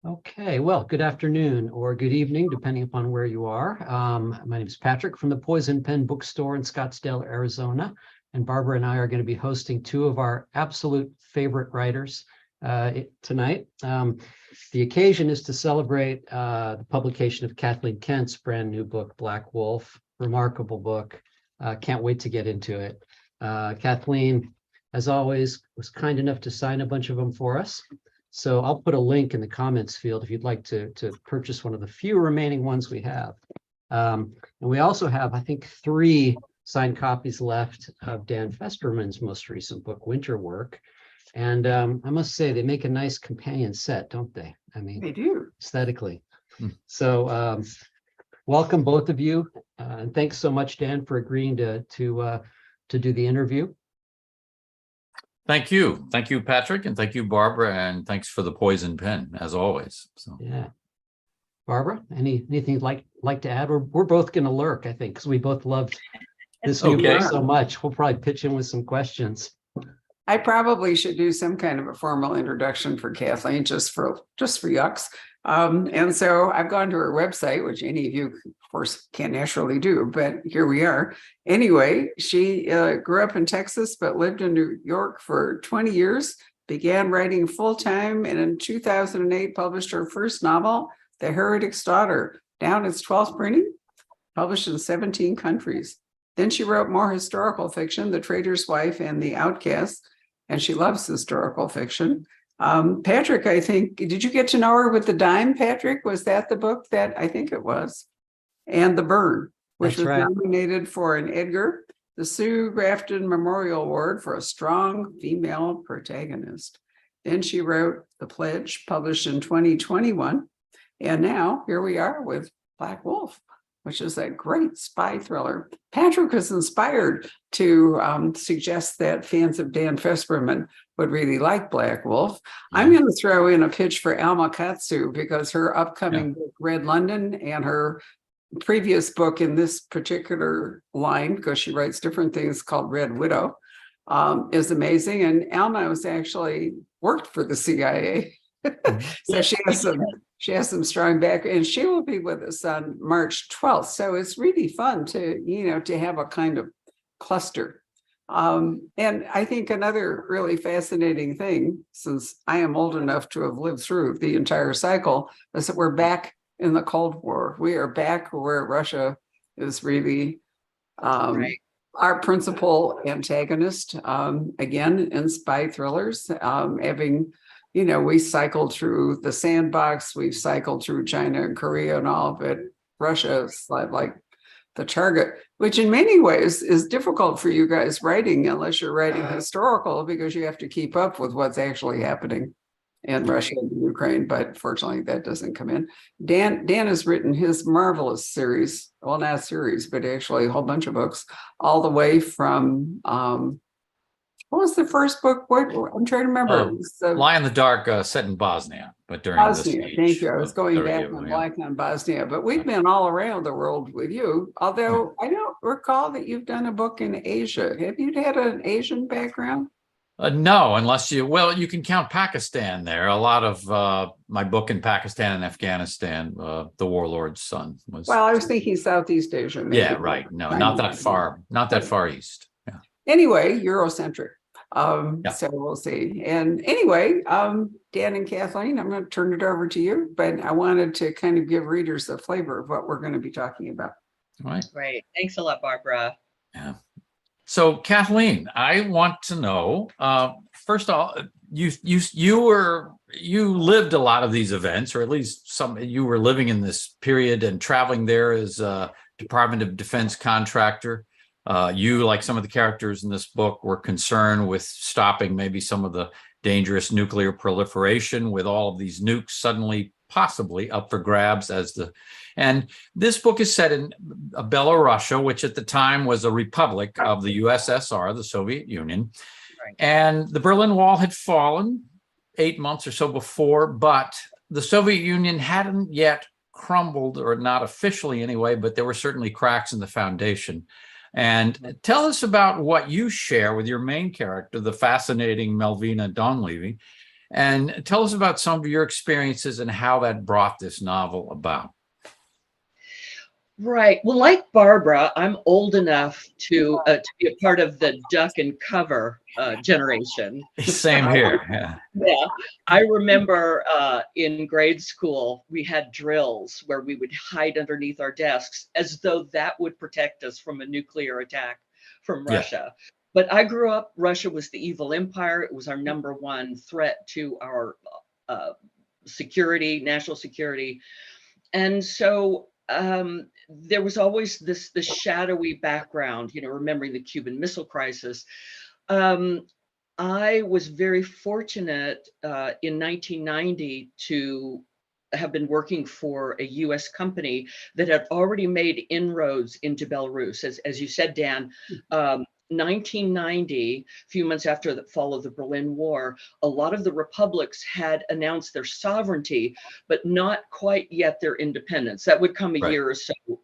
Okay, well, good afternoon or good evening, depending upon where you are. My name is Patrick from the Poison Pen Bookstore in Scottsdale, Arizona. And Barbara and I are going to be hosting two of our absolute favorite writers tonight. The occasion is to celebrate the publication of Kathleen Kent's brand new book, Black Wolf. Remarkable book. Can't wait to get into it. Kathleen, as always, was kind enough to sign a bunch of them for us. So I'll put a link in the comments field if you'd like to purchase one of the few remaining ones we have. And we also have, I think, 3 signed copies left of Dan Fesperman's most recent book, Winter Work. And I must say, they make a nice companion set, don't they? I mean, they do, aesthetically. So welcome, both of you. And thanks so much, Dan, for agreeing to do the interview. Thank you, Patrick, and thank you, Barbara, and thanks for the Poison Pen as always. So yeah, Barbara, anything you'd like to add? We're both going to lurk, I think, because we both loved this new book so much. We'll probably pitch in with some questions. I probably should do some kind of a formal introduction for Kathleen, just for yucks. And so I've gone to her website, which any of you, of course, can't naturally do, but here we are. Anyway, she grew up in Texas, but lived in New York for 20 years, began writing full-time, and in 2008 published her first novel, The Heretic's Daughter, down its 12th printing, published in 17 countries. Then she wrote more historical fiction, The Trader's Wife and The Outcast, and she loves historical fiction. Patrick, I think, did you get to know her with The Dime, Patrick? Was that the book that I think it was? And The Burn, which was nominated for an Edgar, the Sue Grafton Memorial Award for a strong female protagonist. Then she wrote The Pledge, published in 2021. And now here we are with Black Wolf, which is a great spy thriller. Patrick was inspired to suggest that fans of Dan Fesperman would really like Black Wolf. Yeah. I'm going to throw in a pitch for Alma Katsu because her upcoming book, Red London, and her previous book in this particular line, because she writes different things, called Red Widow, is amazing. And Alma was actually worked for the CIA. So she has some strong background, and she will be with us on March 12th. So it's really fun to have a kind of cluster. And I think another really fascinating thing, since I am old enough to have lived through the entire cycle, is that we're back in the Cold War. We are back where Russia is really our principal antagonist, again, in spy thrillers, having we cycled through the sandbox, we've cycled through China and Korea and all, but Russia is like the target, which in many ways is difficult for you guys writing, unless you're writing historical, because you have to keep up with what's actually happening in Russia and Ukraine. But fortunately, that doesn't come in. Dan has written his marvelous series, well, not a series, but actually a whole bunch of books, all the way from what was the first book? What I'm trying to remember. Lie in the Dark, set in Bosnia, but during Bosnia. Thank you. I was going back on black on Bosnia, but we've been all around the world with you. Although I don't recall that you've done a book in Asia. Have you had an Asian background? No, unless you can count Pakistan there. A lot of my book in Pakistan and Afghanistan, The Warlord's Son was. Well, I was thinking Southeast Asia. Maybe. Yeah, right. No, not that far. Not that far east. Yeah. Anyway, Eurocentric. So we'll see. And anyway, Dan and Kathleen, I'm going to turn it over to you, but I wanted to kind of give readers a flavor of what we're going to be talking about. All right. Great. Thanks a lot, Barbara. Yeah. So Kathleen, I want to know, first of all, you lived a lot of these events, or at least you were living in this period and traveling there as a Department of Defense contractor. You, like some of the characters in this book, were concerned with stopping maybe some of the dangerous nuclear proliferation with all of these nukes suddenly possibly up for grabs and this book is set in Belarusia, which at the time was a republic of the USSR, the Soviet Union. Right. And the Berlin Wall had fallen 8 months or so before, but the Soviet Union hadn't yet crumbled, or not officially anyway, but there were certainly cracks in the foundation. And tell us about what you share with your main character, the fascinating Melvina Donnelly, And tell us about some of your experiences and how that brought this novel about. Right. Well, like Barbara, I'm old enough to be a part of the duck and cover generation. Same here. Yeah. Yeah, I remember in grade school, we had drills where we would hide underneath our desks as though that would protect us from a nuclear attack from Yeah. Russia. But I grew up, Russia was the evil empire. It was our number one threat to our security, national security. And so there was always this shadowy background, remembering the Cuban Missile Crisis. I was very fortunate in 1990 to have been working for a US company that had already made inroads into Belarus. As you said, Dan, 1990, a few months after the fall of the Berlin War, a lot of the republics had announced their sovereignty, but not quite yet their independence. That would come a year or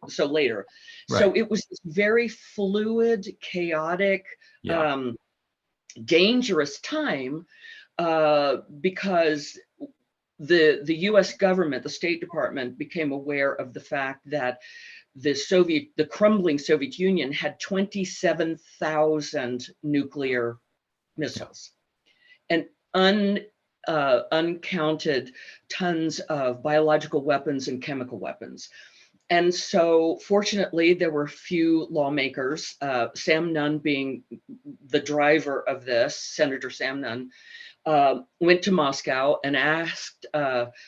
so later. Right. So it was this very fluid, chaotic, Yeah. dangerous time because the US government, the State Department, became aware of the fact that the crumbling Soviet Union had 27,000 nuclear missiles and uncounted tons of biological weapons and chemical weapons. And so fortunately, there were few lawmakers, Sam Nunn being the driver of this, Senator Sam Nunn, went to Moscow and asked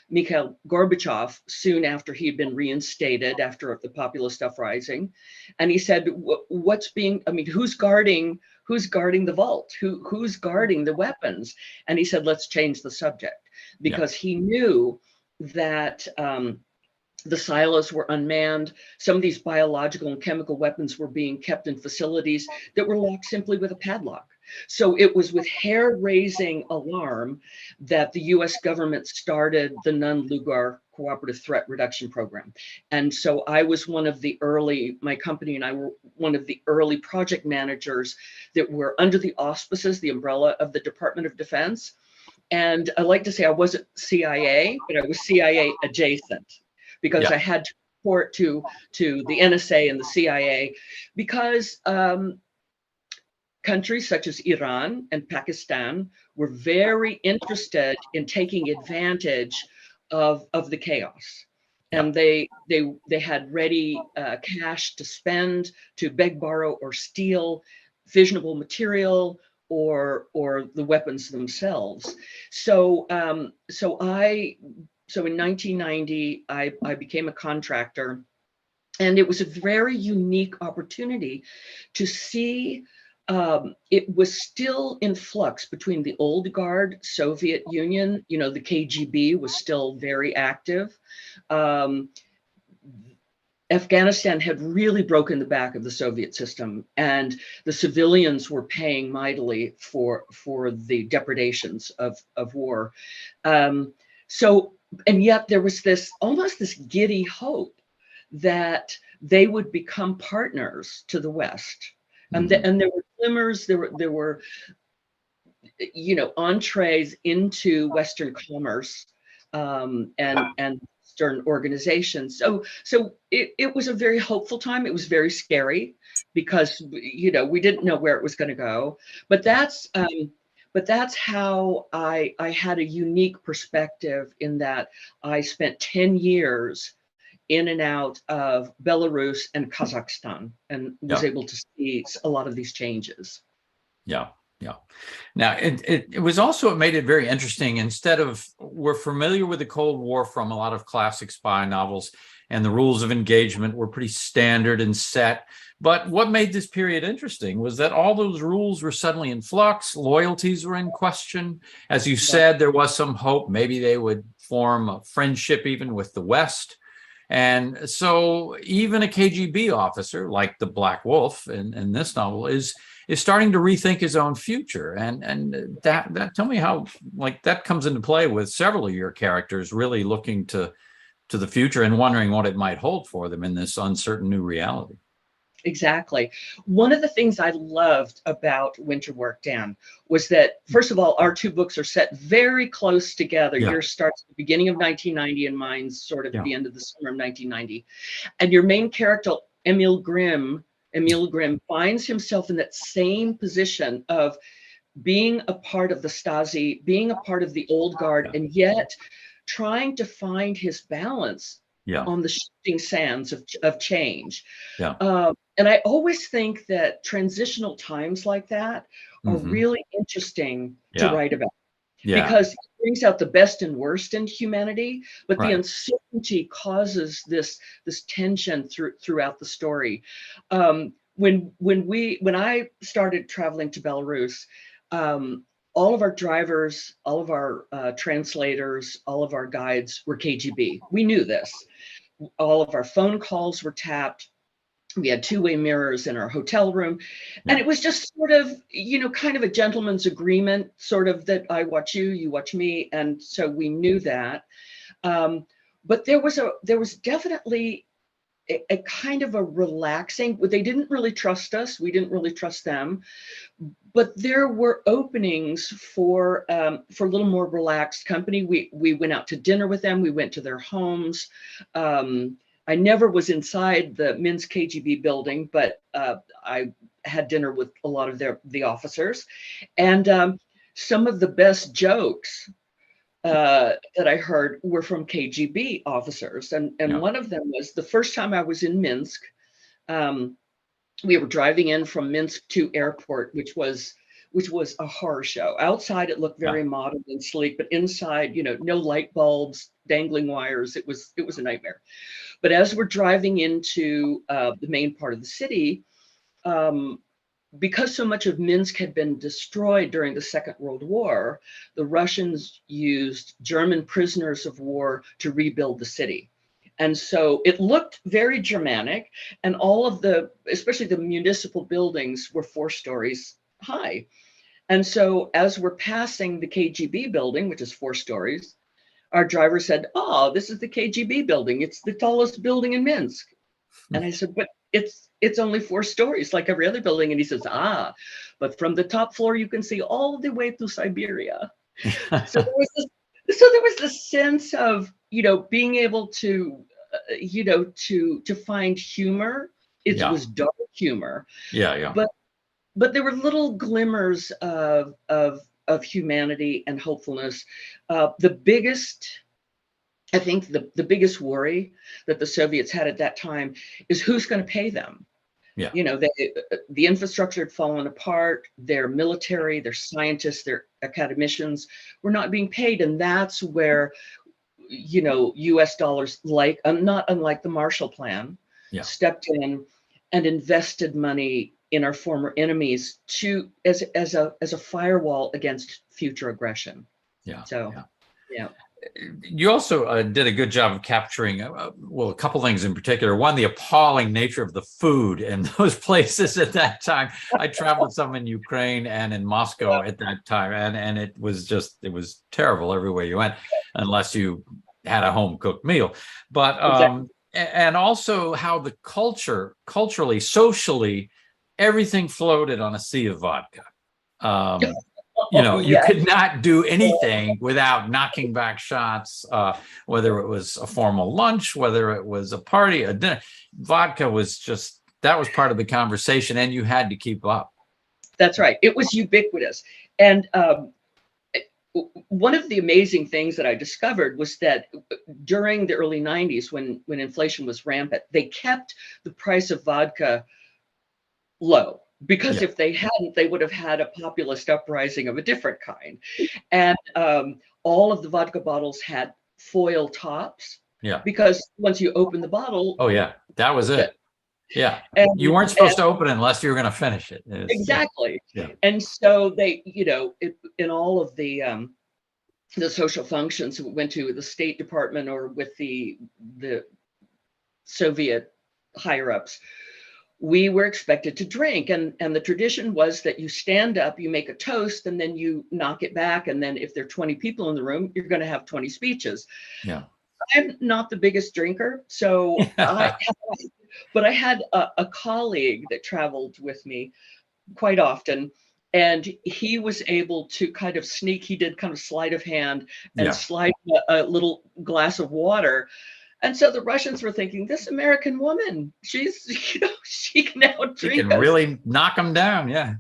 Mikhail Gorbachev soon after he had been reinstated after the populist uprising. And he said, who's guarding the vault? Who's guarding the weapons? And he said, let's change the subject, because he knew that the silos were unmanned. Some of these biological and chemical weapons were being kept in facilities that were locked simply with a padlock. So it was with hair-raising alarm that the US government started the Nunn-Lugar Cooperative Threat Reduction Program. And so I was my company and I were one of the early project managers that were under the auspices, the umbrella of the Department of Defense. And I like to say I wasn't CIA, but I was CIA adjacent, because I had to report to the NSA and the CIA, because countries such as Iran and Pakistan were very interested in taking advantage of the chaos. And they had ready cash to spend, to beg, borrow, or steal fissionable material or the weapons themselves. So in 1990, I became a contractor, and it was a very unique opportunity to see. It was still in flux between the old guard Soviet Union, the KGB was still very active. Afghanistan had really broken the back of the Soviet system, and the civilians were paying mightily for the depredations of war. And yet there was almost this giddy hope that they would become partners to the West. And there were glimmers, there were entrees into Western commerce and Western organizations. So it was a very hopeful time. It was very scary because we didn't know where it was going to go. But that's how I had a unique perspective, in that I spent 10 years in and out of Belarus and Kazakhstan, and was able to see a lot of these changes. Yeah. Now, it made it very interesting. We're familiar with the Cold War from a lot of classic spy novels, and the rules of engagement were pretty standard and set. But what made this period interesting was that all those rules were suddenly in flux, loyalties were in question. As you said, there was some hope maybe they would form a friendship even with the West. And so even a KGB officer like the Black Wolf in this novel is starting to rethink his own future. And that tell me how that comes into play with several of your characters really looking to the future and wondering what it might hold for them in this uncertain new reality. Exactly. One of the things I loved about Winter Work, Dan, was that, first of all, our two books are set very close together. Yeah. Yours starts at the beginning of 1990 and mine's sort of Yeah. at the end of the summer of 1990. And your main character, Emil Grimm finds himself in that same position of being a part of the Stasi, being a part of the old guard, Yeah. and yet trying to find his balance Yeah. on the shifting sands of change. Yeah. And I always think that transitional times like that are Mhm. really interesting to Yeah. write about, Yeah. because it brings out the best and worst in humanity, but the Right. uncertainty causes this tension throughout the story. When I started traveling to Belarus, all of our drivers, all of our translators, all of our guides were KGB. We knew this. All of our phone calls were tapped. We had two-way mirrors in our hotel room. And Yeah. it was just sort of, kind of a gentleman's agreement, sort of that I watch you, you watch me. And so we knew that. But there was definitely a kind of a relaxing, they didn't really trust us. We didn't really trust them. But there were openings for a little more relaxed company. We went out to dinner with them. We went to their homes. I never was inside the Minsk KGB building, but I had dinner with a lot of the officers, and some of the best jokes that I heard were from KGB officers, and Yeah. one of them was the first time I was in Minsk. We were driving in from Minsk to airport, which was a horror show. Outside, it looked very modern and sleek, but inside, no light bulbs, dangling wires. It was a nightmare. But as we're driving into the main part of the city, because so much of Minsk had been destroyed during the Second World War, the Russians used German prisoners of war to rebuild the city. And so it looked very Germanic, and all of especially the municipal buildings, were 4 stories high. And so as we're passing the KGB building, which is 4 stories, our driver said, "Oh, this is the KGB building. It's the tallest building in Minsk." And I said, "But it's only 4 stories like every other building." And he says, "But from the top floor, you can see all the way to Siberia." So there was this sense of, being able to, to find humor. It Yeah. was dark humor, Yeah. but there were little glimmers of humanity and hopefulness. I think the biggest worry that the Soviets had at that time is who's going to pay them. Yeah. The infrastructure had fallen apart. Their military, their scientists, their academicians were not being paid, and that's where, U.S. dollars, not unlike the Marshall Plan, stepped in and invested money in our former enemies as a firewall against future aggression. Yeah. So, yeah. You also did a good job of capturing, a couple things in particular. One, the appalling nature of the food in those places at that time. I traveled some in Ukraine and in Moscow at that time, and it was terrible everywhere you went, unless you had a home cooked meal. But Exactly. and also how the culturally, socially, everything floated on a sea of vodka. You could not do anything without knocking back shots, whether it was a formal lunch, whether it was a party, a dinner. Vodka was that was part of the conversation, and you had to keep up. That's right. It was ubiquitous. And one of the amazing things that I discovered was that during the early 90s, when inflation was rampant, they kept the price of vodka low. Because if they hadn't, they would have had a populist uprising of a different kind. And all of the vodka bottles had foil tops. Yeah. Because once you open the bottle. Oh, yeah. That was it. Yeah. And, you weren't supposed to open it unless you were going to finish it. Exactly. Yeah. And so they, in all of the social functions we went to, the State Department or with the Soviet higher ups, we were expected to drink, and the tradition was that you stand up, you make a toast, and then you knock it back, and then if there are 20 people in the room, you're going to have 20 speeches. Yeah. I'm not the biggest drinker, so But I had a colleague that traveled with me quite often, and he was able to kind of sneak. He did kind of sleight of hand and Yeah. slide a little glass of water. And so the Russians were thinking, this American woman, she's, she can now You drink can us. really knock them down. Yeah.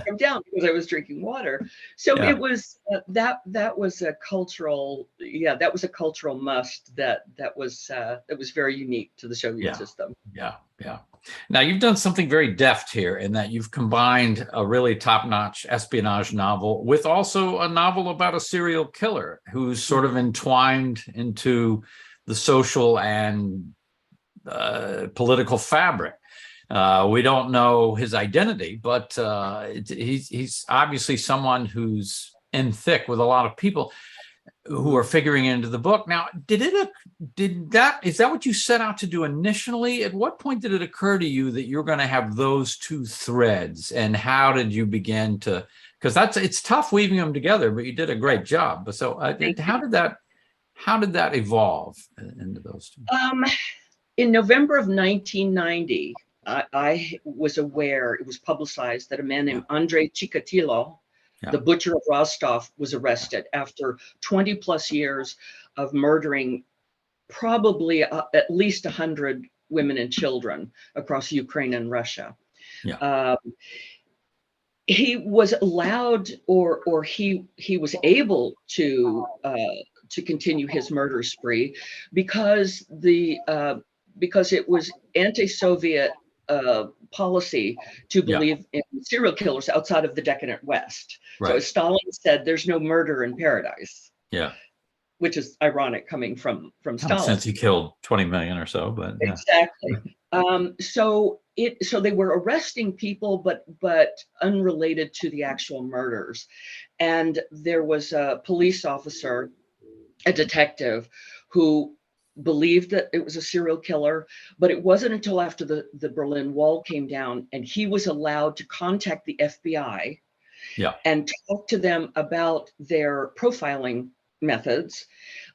Him down because I was drinking water. So Yeah. it was that was a cultural, that was a cultural must that was very unique to the Soviet Yeah. system. Yeah. Yeah. Now you've done something very deft here in that you've combined a really top-notch espionage novel with also a novel about a serial killer who's sort of entwined into the social and political fabric. We don't know his identity, but he's obviously someone who's in thick with a lot of people who are figuring into the book. Now, is that what you set out to do initially? At what point did it occur to you that you're going to have those two threads, and how did you begin to? Because it's tough weaving them together, but you did a great job. But so, how did that evolve into those two? In November of 1990, I was aware, it was publicized, that a man named Andrei Chikatilo, the butcher of Rostov, was arrested after 20 plus years of murdering probably at least 100 women and children across Ukraine and Russia. Yeah. He was allowed, or he was able to continue his murder spree because it was anti-Soviet policy to believe in serial killers outside of the decadent West. Right. So as Stalin said, there's no murder in paradise. Yeah. Which is ironic coming from Stalin. Since he killed 20 million or so, but yeah. Exactly. So they were arresting people, but unrelated to the actual murders. And there was a police officer, a detective, who believed that it was a serial killer, but it wasn't until after the Berlin Wall came down and he was allowed to contact the FBI and talk to them about their profiling methods,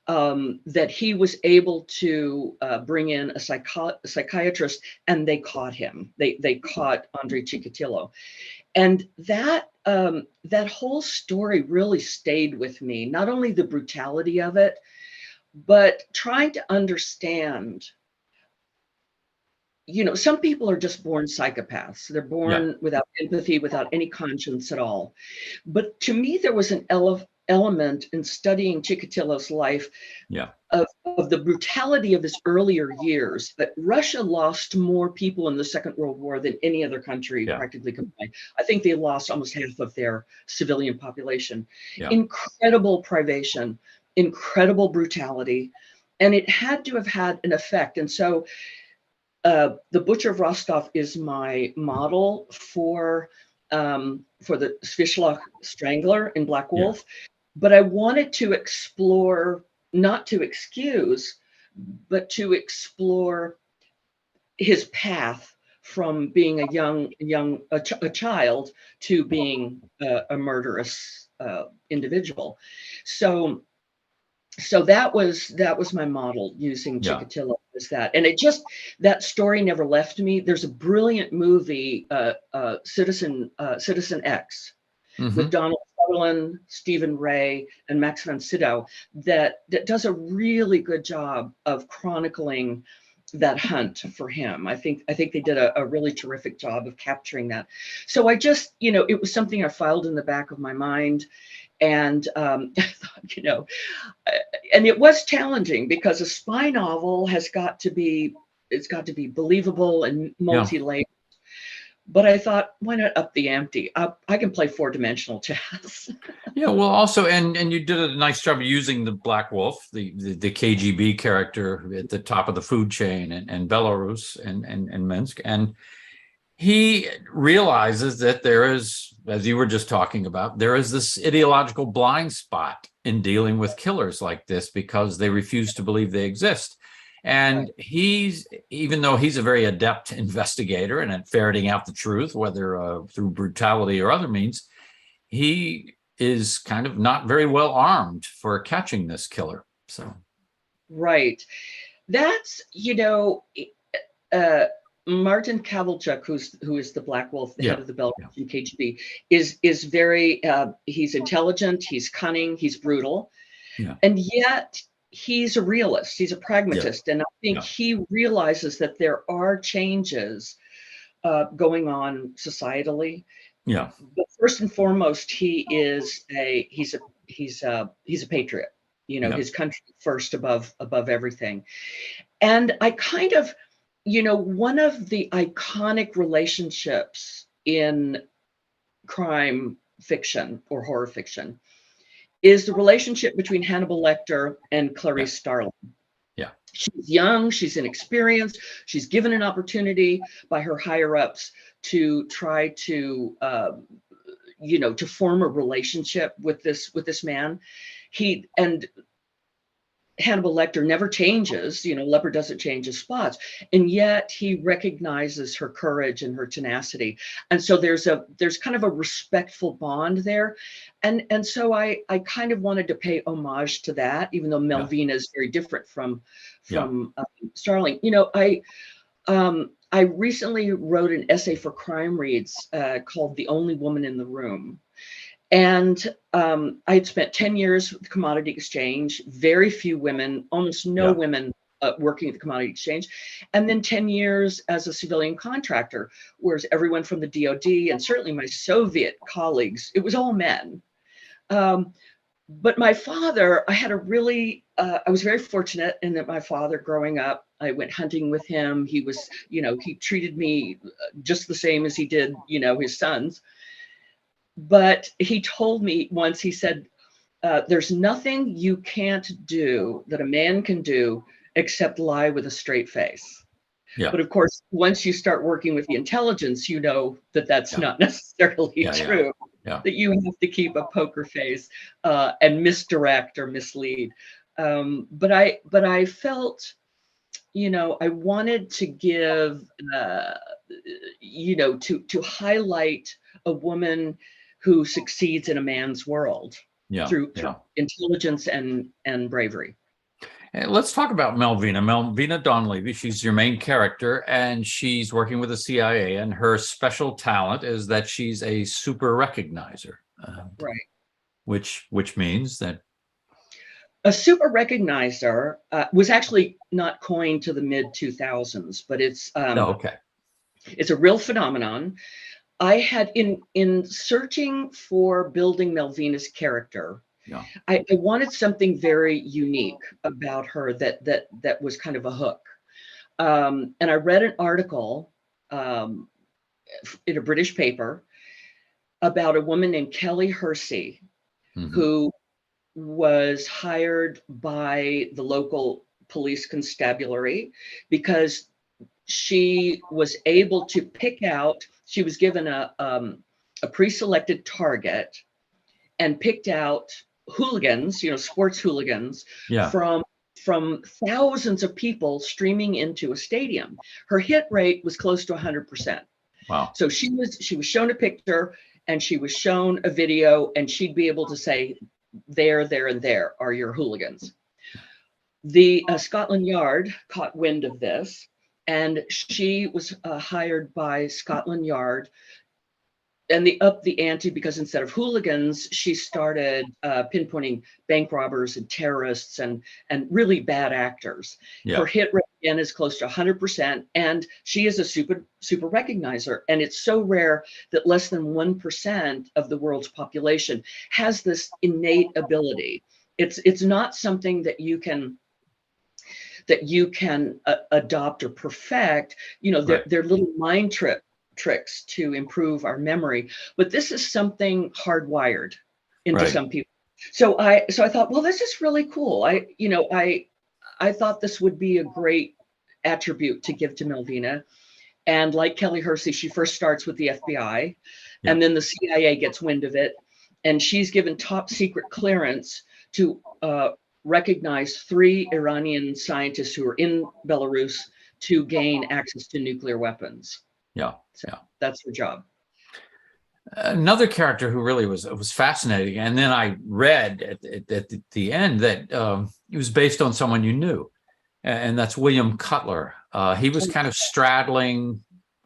that he was able to bring in a psychiatrist, and they caught him. They caught Andrei Chikatilo. And that whole story really stayed with me, not only the brutality of it, but trying to understand, some people are just born psychopaths. They're born without empathy, without any conscience at all. But to me, there was an element in studying Chikatilo's life of the brutality of his earlier years, that Russia lost more people in the Second World War than any other country practically combined. I think they lost almost half of their civilian population. Incredible privation, incredible brutality, and it had to have had an effect. And so the Butcher of Rostov is my model for the Svishloch Strangler in Black Wolf. But I wanted to explore, not to excuse, but to explore his path from being a child to being a murderous individual. So that was my model, using Chikatilo as that. And that story never left me. There's a brilliant movie, Citizen X, with Donald Sutherland, Stephen Ray, and Max von Sydow, that does a really good job of chronicling that hunt for him. I think they did a really terrific job of capturing that. So I just, it was something I filed in the back of my mind. And I thought, and it was challenging because a spy novel it's got to be believable and multi-layered. But I thought, why not up the ante? I can play 4-dimensional chess. Well, also, and you did a nice job of using the Black Wolf, the KGB character at the top of the food chain in Belarus and Minsk. And he realizes that there is, as you were just talking about, there is this ideological blind spot in dealing with killers like this because they refuse to believe they exist. And even though he's a very adept investigator and at ferreting out the truth, whether through brutality or other means, he is kind of not very well armed for catching this killer. So, right. That's, Martin Kavalchuk, who is the Black Wolf, the head of the Belarusian KGB, is very he's intelligent, he's cunning, he's brutal, and yet he's a realist, he's a pragmatist, and I think he realizes that there are changes going on societally. Yeah. But first and foremost, he's a patriot. You know, his country first above everything. And I kind of, you know, one of the iconic relationships in crime fiction or horror fiction is the relationship between Hannibal Lecter and Clarice Starling. Yeah. She's young, she's inexperienced, she's given an opportunity by her higher ups to try to you know, to form a relationship with this man. And Hannibal Lecter never changes, you know, Leopard doesn't change his spots, and yet he recognizes her courage and her tenacity. And so there's kind of a respectful bond there. And so I kind of wanted to pay homage to that, even though Melvina is very different from Starling. You know, I recently wrote an essay for Crime Reads called The Only Woman in the Room. And I had spent 10 years with the Commodity Exchange, very few women, almost no women working at the Commodity Exchange. And then 10 years as a civilian contractor, whereas everyone from the DOD and certainly my Soviet colleagues, it was all men. But my father, I had a really, I was very fortunate in that my father growing up, I went hunting with him. He was, you know, he treated me just the same as he did, you know, his sons. But he told me once, he said, there's nothing you can't do that a man can do except lie with a straight face. Yeah. But of course, once you start working with the intelligence, you know that that's not necessarily true. Yeah. That you have to keep a poker face and misdirect or mislead. But I felt, you know, I wanted to give, you know, to highlight a woman who succeeds in a man's world through intelligence and bravery. And let's talk about Melvina Donnelly. She's your main character, and she's working with the CIA, and her special talent is that she's a super recognizer. Right. Which means that a super recognizer was actually not coined to the mid 2000s, but it's it's a real phenomenon. I had in searching for building Melvina's character, I wanted something very unique about her that was kind of a hook. And I read an article in a British paper about a woman named Kelly Hersey, who was hired by the local police constabulary because she was able to pick out, she was given a pre-selected target and picked out hooligans, you know, sports hooligans from thousands of people streaming into a stadium. Her hit rate was close to 100%. Wow. So she was shown a picture and she was shown a video, and she'd be able to say, there, and there are your hooligans. The Scotland Yard caught wind of this, and she was hired by Scotland Yard, and they upped the ante because instead of hooligans, she started pinpointing bank robbers and terrorists and really bad actors. Her hit rate again is close to 100%, and she is a super recognizer. And it's so rare that less than 1% of the world's population has this innate ability. It's not something that you can adopt or perfect. You know, they're little mind tricks to improve our memory, but this is something hardwired into some people. So I thought, well, this is really cool. I thought this would be a great attribute to give to Melvina. And like Kelly Hersey, she first starts with the FBI, and then the CIA gets wind of it, and she's given top secret clearance to recognize 3 Iranian scientists who are in Belarus to gain access to nuclear weapons. So that's her job. Another character who really was fascinating, and then I read at the end that it was based on someone you knew, and that's William Cutler. He was kind of straddling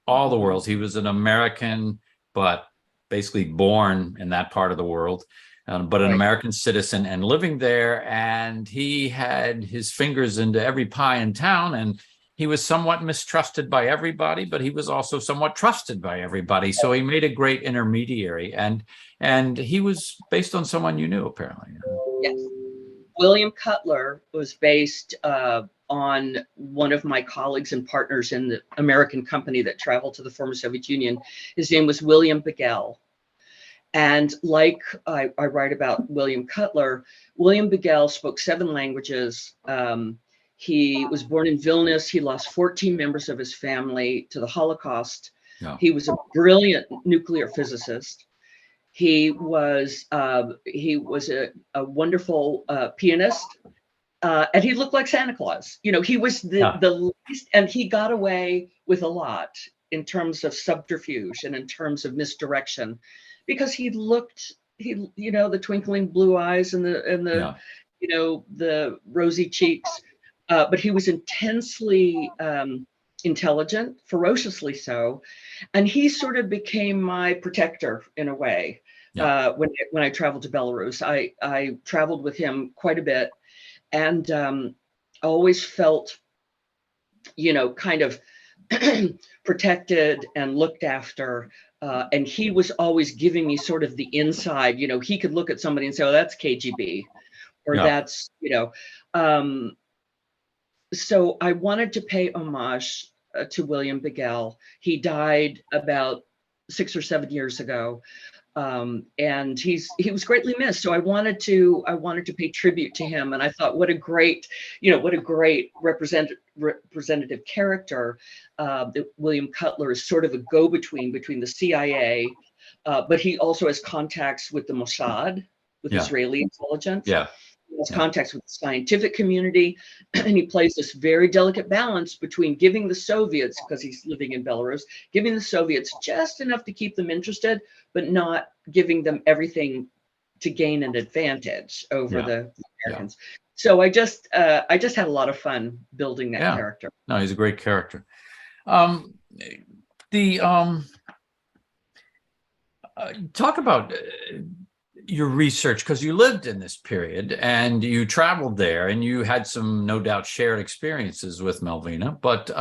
all the worlds. He was an American, but basically born in that part of the world, but an American citizen and living there. And he had his fingers into every pie in town. And he was somewhat mistrusted by everybody, but he was also somewhat trusted by everybody. So he made a great intermediary. And he was based on someone you knew, apparently. Yes. William Cutler was based on one of my colleagues and partners in the American company that traveled to the former Soviet Union. His name was William Bigel. And like I write about William Cutler, William Bigel spoke 7 languages. He was born in Vilnius. He lost 14 members of his family to the Holocaust. Yeah. He was a brilliant nuclear physicist. He was a wonderful pianist, and he looked like Santa Claus. You know, he was the least, and he got away with a lot in terms of subterfuge and in terms of misdirection, because he the twinkling blue eyes and the the rosy cheeks, but he was intensely intelligent, ferociously so, and he sort of became my protector in a way. When I traveled to Belarus, I traveled with him quite a bit, and always felt, kind of protected and looked after. And he was always giving me sort of the inside. He could look at somebody and say, "Oh, that's KGB," or "That's," So I wanted to pay homage to William Bigel. He died about 6 or 7 years ago, and he was greatly missed. So I wanted to pay tribute to him, and I thought, what a great representative character. That William Cutler is sort of a go-between between the CIA, but he also has contacts with the Mossad, with Israeli intelligence. Yeah. He has contacts with the scientific community, and he plays this very delicate balance between giving the Soviets, because he's living in Belarus, giving the Soviets just enough to keep them interested, but not giving them everything to gain an advantage over the Americans. So I just had a lot of fun building that character. No, he's a great character. Talk about your research, because you lived in this period and you traveled there and you had some, no doubt, shared experiences with Melvina. But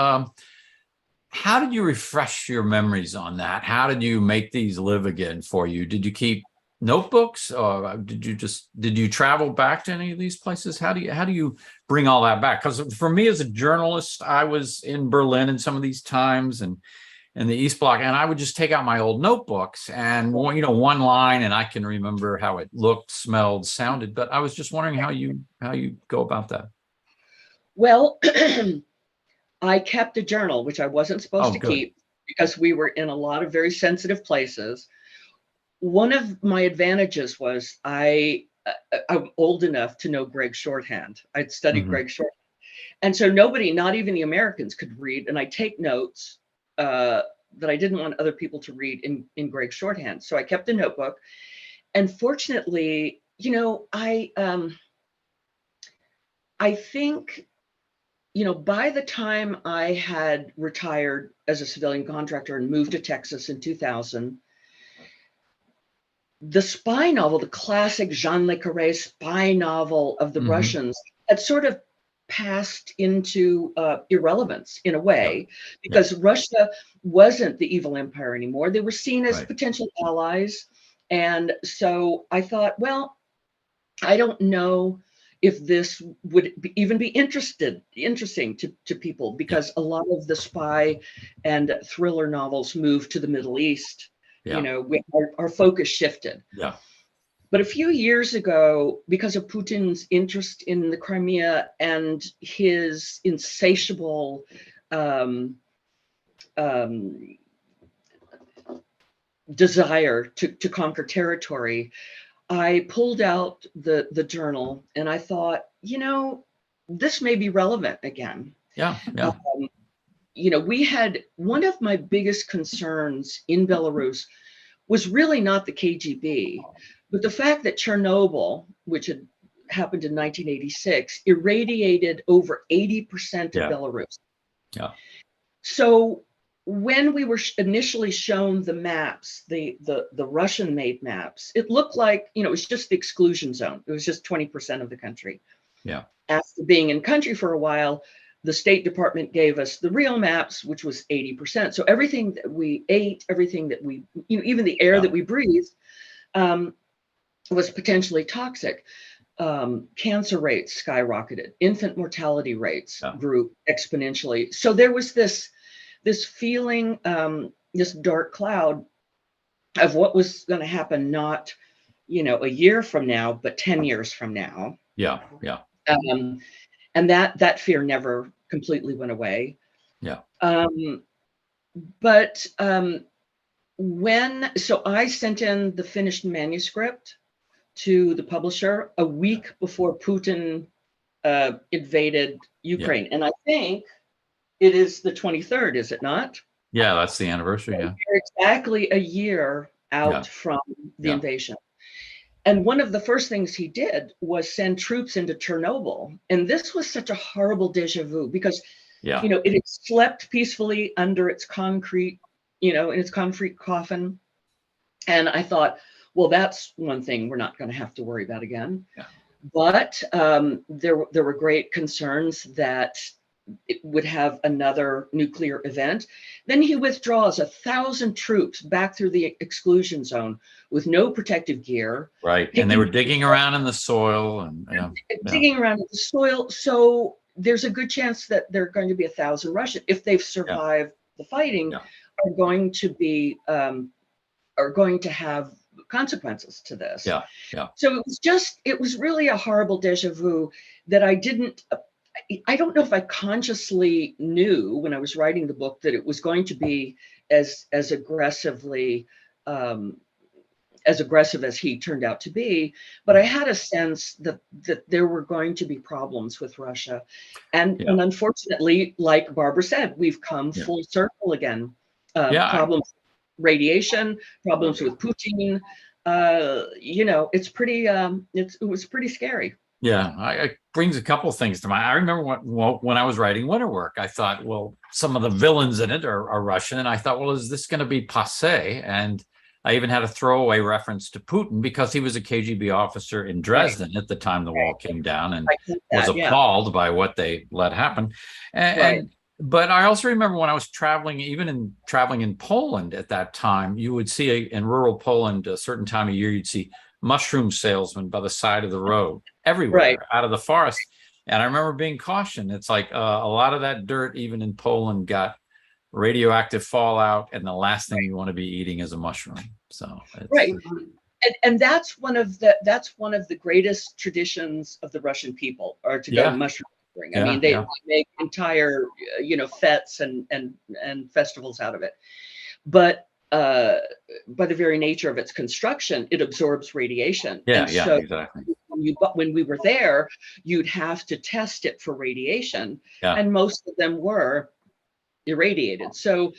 how did you refresh your memories on that? How did you make these live again for you? Did you keep notebooks, or did you travel back to any of these places? How do you bring all that back? Because for me as a journalist, I was in Berlin in some of these times and in the East Bloc, and I would just take out my old notebooks and one line, and I can remember how it looked, smelled, sounded. But I was just wondering how you go about that. Well, I kept a journal, which I wasn't supposed to keep, because we were in a lot of very sensitive places. One of my advantages was I'm old enough to know Greg's shorthand. I'd studied Greg's shorthand. And so nobody, not even the Americans, could read. And I take notes that I didn't want other people to read in Greg's shorthand. So I kept a notebook. And fortunately, I think, by the time I had retired as a civilian contractor and moved to Texas in 2000, the spy novel, the classic Jean Le Carré spy novel of the Russians, had sort of passed into irrelevance in a way, because Russia wasn't the evil empire anymore. They were seen as potential allies. And so I thought, well, I don't know if this would even be interesting to people, because a lot of the spy and thriller novels moved to the Middle East. Our focus shifted. But a few years ago, because of Putin's interest in the Crimea and his insatiable desire to conquer territory, I pulled out the journal and I thought, this may be relevant again. We had, one of my biggest concerns in Belarus was really not the KGB, but the fact that Chernobyl, which had happened in 1986, irradiated over 80% of Belarus. Yeah. So when we were initially shown the maps, the Russian-made maps, it looked like, it was just the exclusion zone. It was just 20% of the country. Yeah. After being in country for a while, the State Department gave us the real maps, which was 80%. So everything that we ate, everything that we, even the air that we breathed, was potentially toxic. Cancer rates skyrocketed. Infant mortality rates grew exponentially. So there was this feeling, this dark cloud of what was going to happen, not, a year from now, but 10 years from now. Yeah. Yeah. And that fear never completely went away. Yeah. But so I sent in the finished manuscript to the publisher a week before Putin invaded Ukraine. And I think it is the 23rd, is it not? Yeah, that's the anniversary. Yeah. We're exactly a year out from the invasion. And one of the first things he did was send troops into Chernobyl. And this was such a horrible deja vu because, it had slept peacefully under its concrete, in its concrete coffin. And I thought, well, that's one thing we're not going to have to worry about again. Yeah. But there were great concerns that it would have another nuclear event. Then he withdraws 1,000 troops back through the exclusion zone with no protective gear. Right. And they were digging around in the soil and digging around in the soil. So there's a good chance that there are going to be 1,000 Russians, if they've survived the fighting, are going to have consequences to this. Yeah. Yeah. So it was really a horrible deja vu that I don't know if I consciously knew when I was writing the book that it was going to be as aggressive as he turned out to be, but I had a sense that there were going to be problems with Russia. And unfortunately, like Barbara said, we've come full circle again. Problems, radiation, problems with Putin. It was pretty scary. Yeah, it brings a couple of things to mind. I remember when I was writing Winter Work, I thought, well, some of the villains in it are Russian. And I thought, well, is this going to be passé? And I even had a throwaway reference to Putin because he was a KGB officer in Dresden at the time the wall came down and was appalled by what they let happen. But I also remember when I was traveling in Poland at that time, you would see in rural Poland, a certain time of year, you'd see mushroom salesmen by the side of the road everywhere out of the forest. And I remember being cautioned. It's like a lot of that dirt, even in Poland, got radioactive fallout, and the last thing you want to be eating is a mushroom. So and that's one of the greatest traditions of the Russian people, are to go mushroom. I mean, they make entire, fetes and festivals out of it. But by the very nature of its construction, it absorbs radiation. So exactly. When we were there, you'd have to test it for radiation, and most of them were irradiated. So,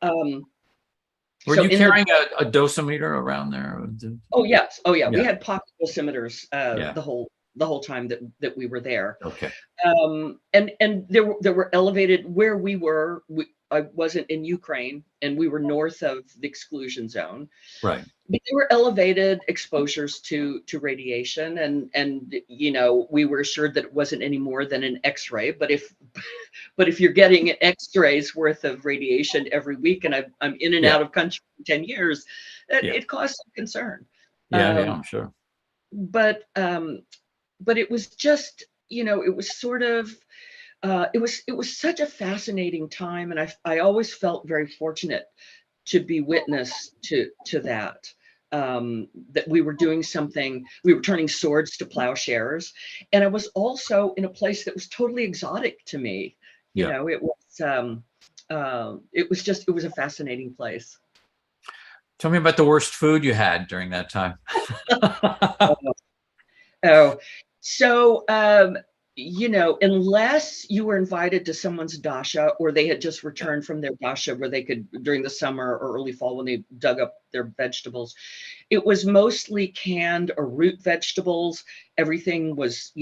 were you carrying a dosimeter around there? Oh yes. We had pocket dosimeters the whole time that we were there. Okay. And there were elevated where we were. I wasn't in Ukraine, and we were north of the exclusion zone. Right. But there were elevated exposures to radiation, and we were assured that it wasn't any more than an X-ray. But if you're getting an X-ray's worth of radiation every week, and I'm in and out of country for 10 years, it caused some concern. I'm sure. But it was just, it was sort of, it was such a fascinating time. And I always felt very fortunate to be witness to that, that we were doing something, we were turning swords to plowshares. And I was also in a place that was totally exotic to me. It was a fascinating place. Tell me about the worst food you had during that time. So, unless you were invited to someone's dasha, or they had just returned from their dasha where they could, during the summer or early fall when they dug up their vegetables, it was mostly canned or root vegetables. Everything was,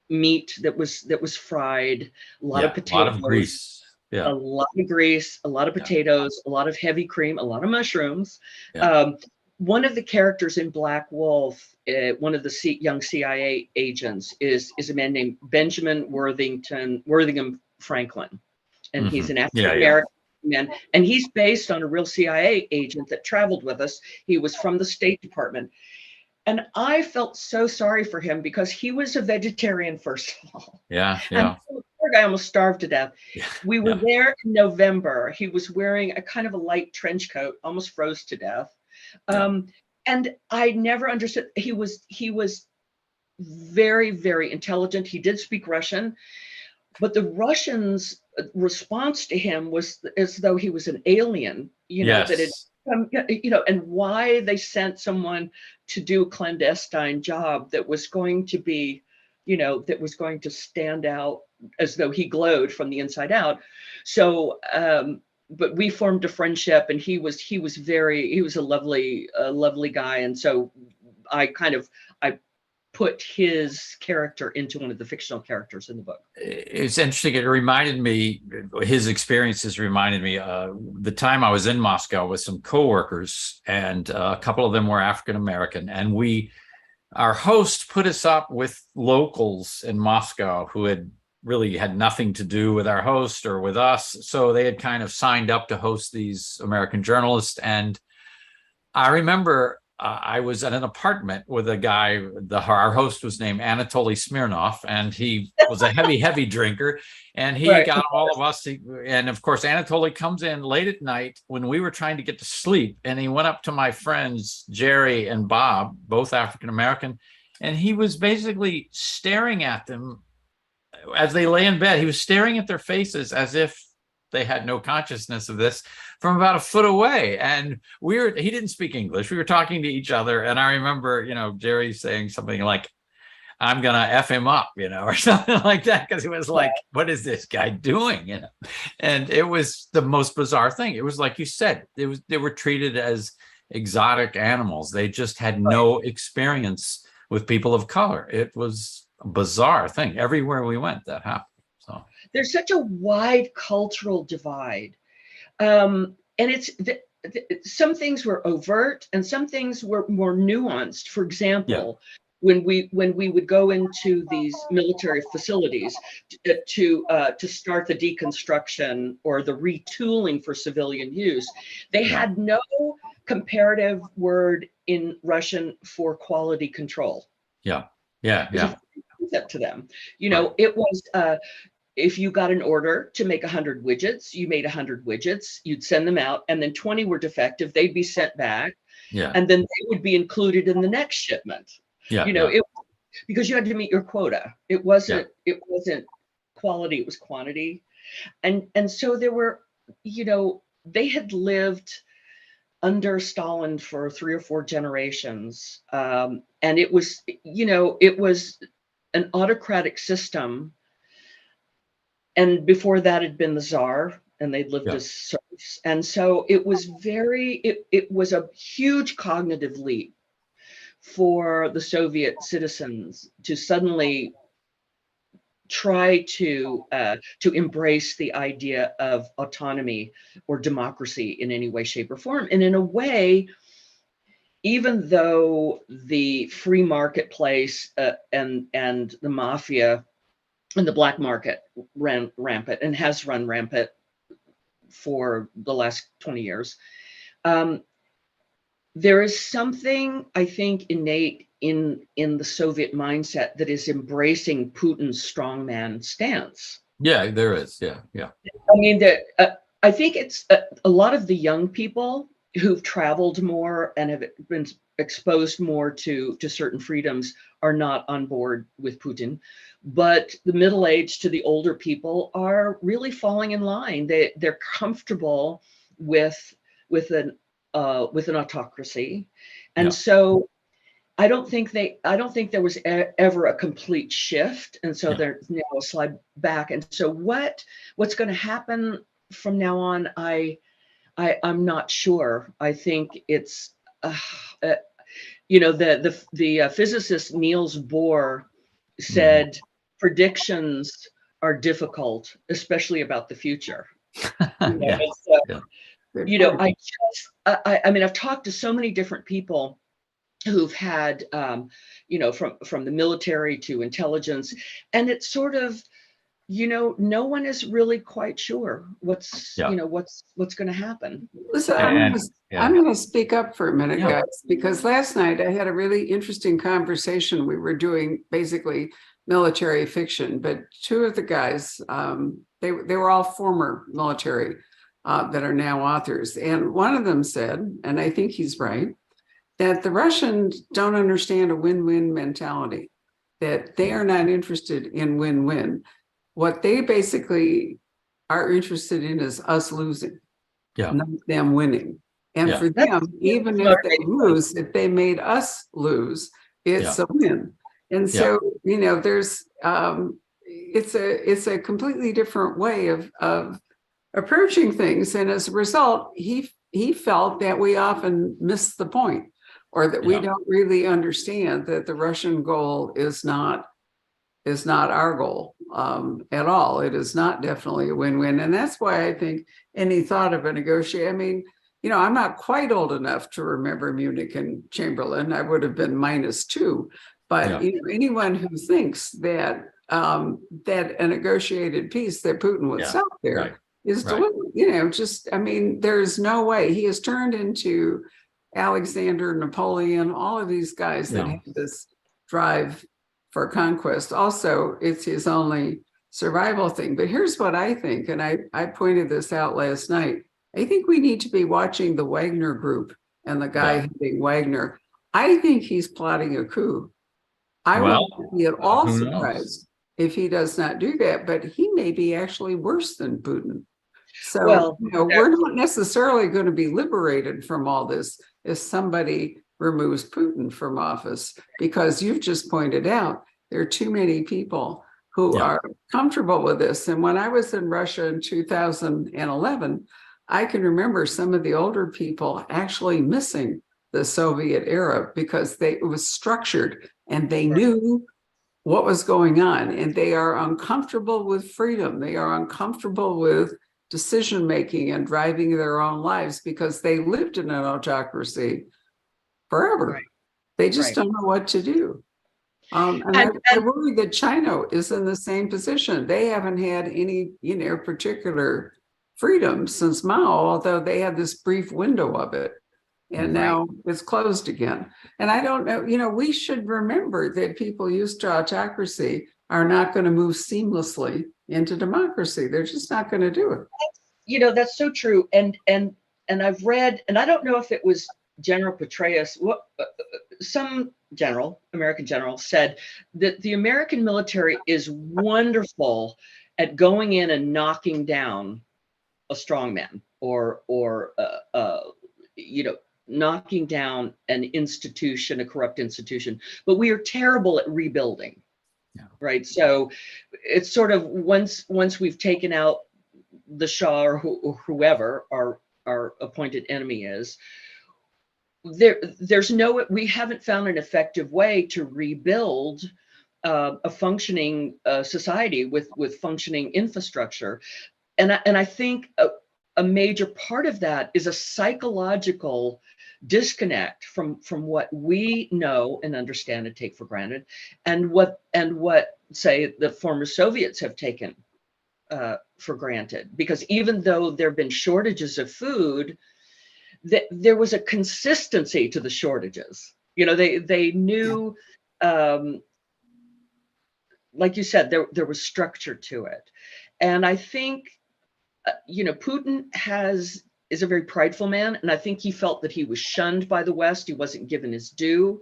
meat that was fried, a lot of A lot of potatoes, grease. a lot of grease, a lot of potatoes, a lot of heavy cream, a lot of mushrooms. Yeah. One of the characters in Black Wolf, one of the young CIA agents, is a man named Benjamin Worthington Franklin, and he's an African American man, and he's based on a real CIA agent that traveled with us. He was from the State Department, and I felt so sorry for him because he was a vegetarian, first of all. Yeah. And the poor guy almost starved to death. We were there in November. He was wearing a kind of a light trench coat, almost froze to death. And I never understood. He was very, very intelligent. He did speak Russian, but the Russians' response to him was as though he was an alien, that it, and why they sent someone to do a clandestine job that was going to be, that was going to stand out as though he glowed from the inside out. So, but we formed a friendship, and he was a lovely guy. And so I put his character into one of the fictional characters in the book. It's interesting. It reminded me, his experiences reminded me the time I was in Moscow with some coworkers, and a couple of them were African American, and our host put us up with locals in Moscow who had really had nothing to do with our host or with us. So they had kind of signed up to host these American journalists. And I remember I was at an apartment with a guy, our host was named Anatoly Smirnov, and he was a heavy drinker, and he got all of us. And of course, Anatoly comes in late at night when we were trying to get to sleep, and he went up to my friends, Jerry and Bob, both African-American, and he was basically staring at them as they lay in bed. He was staring at their faces as if they had no consciousness of this, from about a foot away. And he didn't speak English. We were talking to each other. And I remember, Jerry saying something like, "I'm going to F him up," or something like that. Cause it was like, what is this guy doing? And it was the most bizarre thing. It was like you said, they were treated as exotic animals. They just had no experience with people of color. It was a bizarre thing. Everywhere we went, that happened. So there's such a wide cultural divide. And it's some things were overt and some things were more nuanced. For example, when we would go into these military facilities to start the deconstruction or the retooling for civilian use, they had no comparative word in Russian for quality control. Concept to them, it was if you got an order to make 100 widgets, you made 100 widgets, you'd send them out, and then 20 were defective, they'd be sent back, and then they would be included in the next shipment. It, because you had to meet your quota. It wasn't quality, it was quantity. And so there were, they had lived under Stalin for 3 or 4 generations. And it was, it was an autocratic system. And before that had been the Tsar, and they'd lived as serfs. And so it was it was a huge cognitive leap for the Soviet citizens to suddenly try to embrace the idea of autonomy or democracy in any way, shape, or form. And in a way, even though the free marketplace and the mafia and the black market ran rampant and has run rampant for the last 20 years, there is something, I think, innate in the Soviet mindset that is embracing Putin's strongman stance. Yeah, there is. Yeah. I mean, I think it's a lot of the young people who've traveled more and have been exposed more to certain freedoms are not on board with Putin, but the middle-aged to the older people are really falling in line. They're comfortable with an autocracy, and so I don't think there was ever a complete shift, and so there's now a slide back. And so what's going to happen from now on, I'm not sure. I think it's the physicist Niels Bohr said predictions are difficult, especially about the future. Yeah. It's, Yeah. I mean, I've talked to so many different people who've had, from the military to intelligence, and it's sort of, no one is really quite sure what's Yeah. what's going to happen. Listen, So, I'm going to speak up for a minute, Yeah. guys, because last night I had a really interesting conversation. We were doing basically military fiction, but two of the guys, they were all former military that are now authors. And one of them said, and I think he's right, that the Russians don't understand a win-win mentality, that they are not interested in win-win. What they basically are interested in is us losing, not them winning. And for them, even if they lose, if they made us lose, it's a win. And so, there's it's a completely different way of approaching things. And as a result, he felt that we often miss the point, or that we don't really understand that the Russian goal is not our goal at all. It is not definitely a win-win. And that's why I think any thought of a negotiation, I mean, I'm not quite old enough to remember Munich and Chamberlain. I would have been -2. But anyone who thinks that that a negotiated peace that Putin was out there is delivered, there's no way. He has turned into Alexander, Napoleon, all of these guys that have this drive for conquest. Also, it's his only survival thing. But here's what I think, and I pointed this out last night. I think we need to be watching the Wagner group and the guy heading Wagner. I think he's plotting a coup. I won't be at all surprised if he does not do that, but he may be actually worse than Putin. So, we're not necessarily going to be liberated from all this if somebody removes Putin from office, because you've just pointed out there are too many people who are comfortable with this. And when I was in Russia in 2011, I can remember some of the older people actually missing the Soviet era because it was structured and they knew what was going on, and they are uncomfortable with freedom. They are uncomfortable with decision-making and driving their own lives because they lived in an autocracy forever. Right. They just don't know what to do. And I worry that China is in the same position. They haven't had any, particular freedom since Mao, although they had this brief window of it. And now it's closed again. And I don't know, we should remember that people used to autocracy are not going to move seamlessly into democracy. They're just not going to do it. That's so true. And I've read, and I don't know if it was General Petraeus, some American general said that the American military is wonderful at going in and knocking down a strongman or knocking down an institution, a corrupt institution, but we are terrible at rebuilding. Right. So it's sort of once we've taken out the Shah or whoever our appointed enemy is, we haven't found an effective way to rebuild a functioning society with functioning infrastructure. And I think a major part of that is a psychological disconnect from what we know and understand and take for granted, and what say the former Soviets have taken for granted. Because even though there have been shortages of food, there was a consistency to the shortages. They knew, like you said, there was structure to it. And I think Putin is a very prideful man, and I think he felt that he was shunned by the West. He wasn't given his due.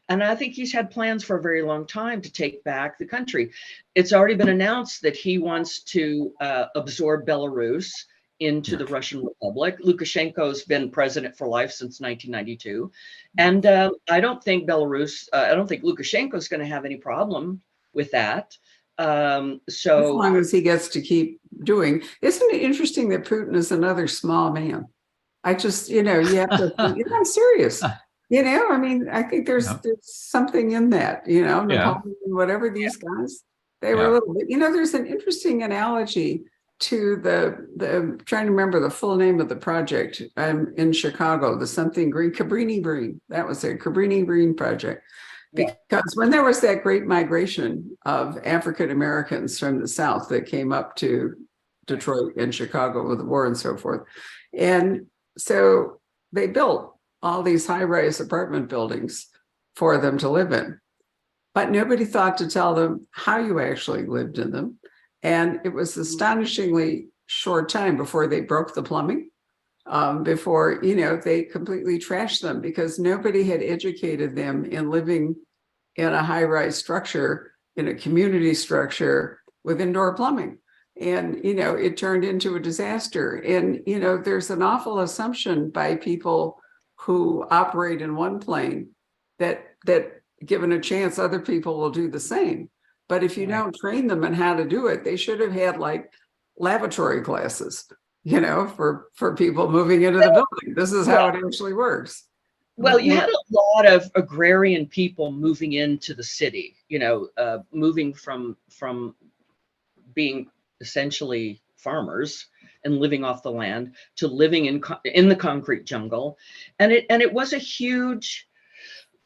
And I think he's had plans for a very long time to take back the country. It's already been announced that he wants to absorb Belarus into the Russian Republic. Lukashenko's been president for life since 1992. And I don't think Lukashenko's going to have any problem with that. So as long as he gets to keep doing. Isn't it interesting that Putin is another small man? I just, you have to, I'm serious. I think there's something in that, Napoleon, whatever these guys. They were little. But, there's an interesting analogy to the trying to remember the full name of the project in Chicago, the something green, Cabrini Green. That was a Cabrini Green project. Because when there was that great migration of African Americans from the South that came up to Detroit and Chicago with the war and so forth. And so they built all these high-rise apartment buildings for them to live in. But nobody thought to tell them how you actually lived in them. And it was astonishingly short time before they broke the plumbing, before, they completely trashed them because nobody had educated them in living in a high-rise structure, in a community structure with indoor plumbing. And, it turned into a disaster. And, there's an awful assumption by people who operate in one plane that given a chance, other people will do the same. But if you don't train them in how to do it, they should have had like lavatory classes, for people moving into the building. This is how it actually works. Well, you had a lot of agrarian people moving into the city, moving from being essentially farmers and living off the land to living in the concrete jungle. And it was a huge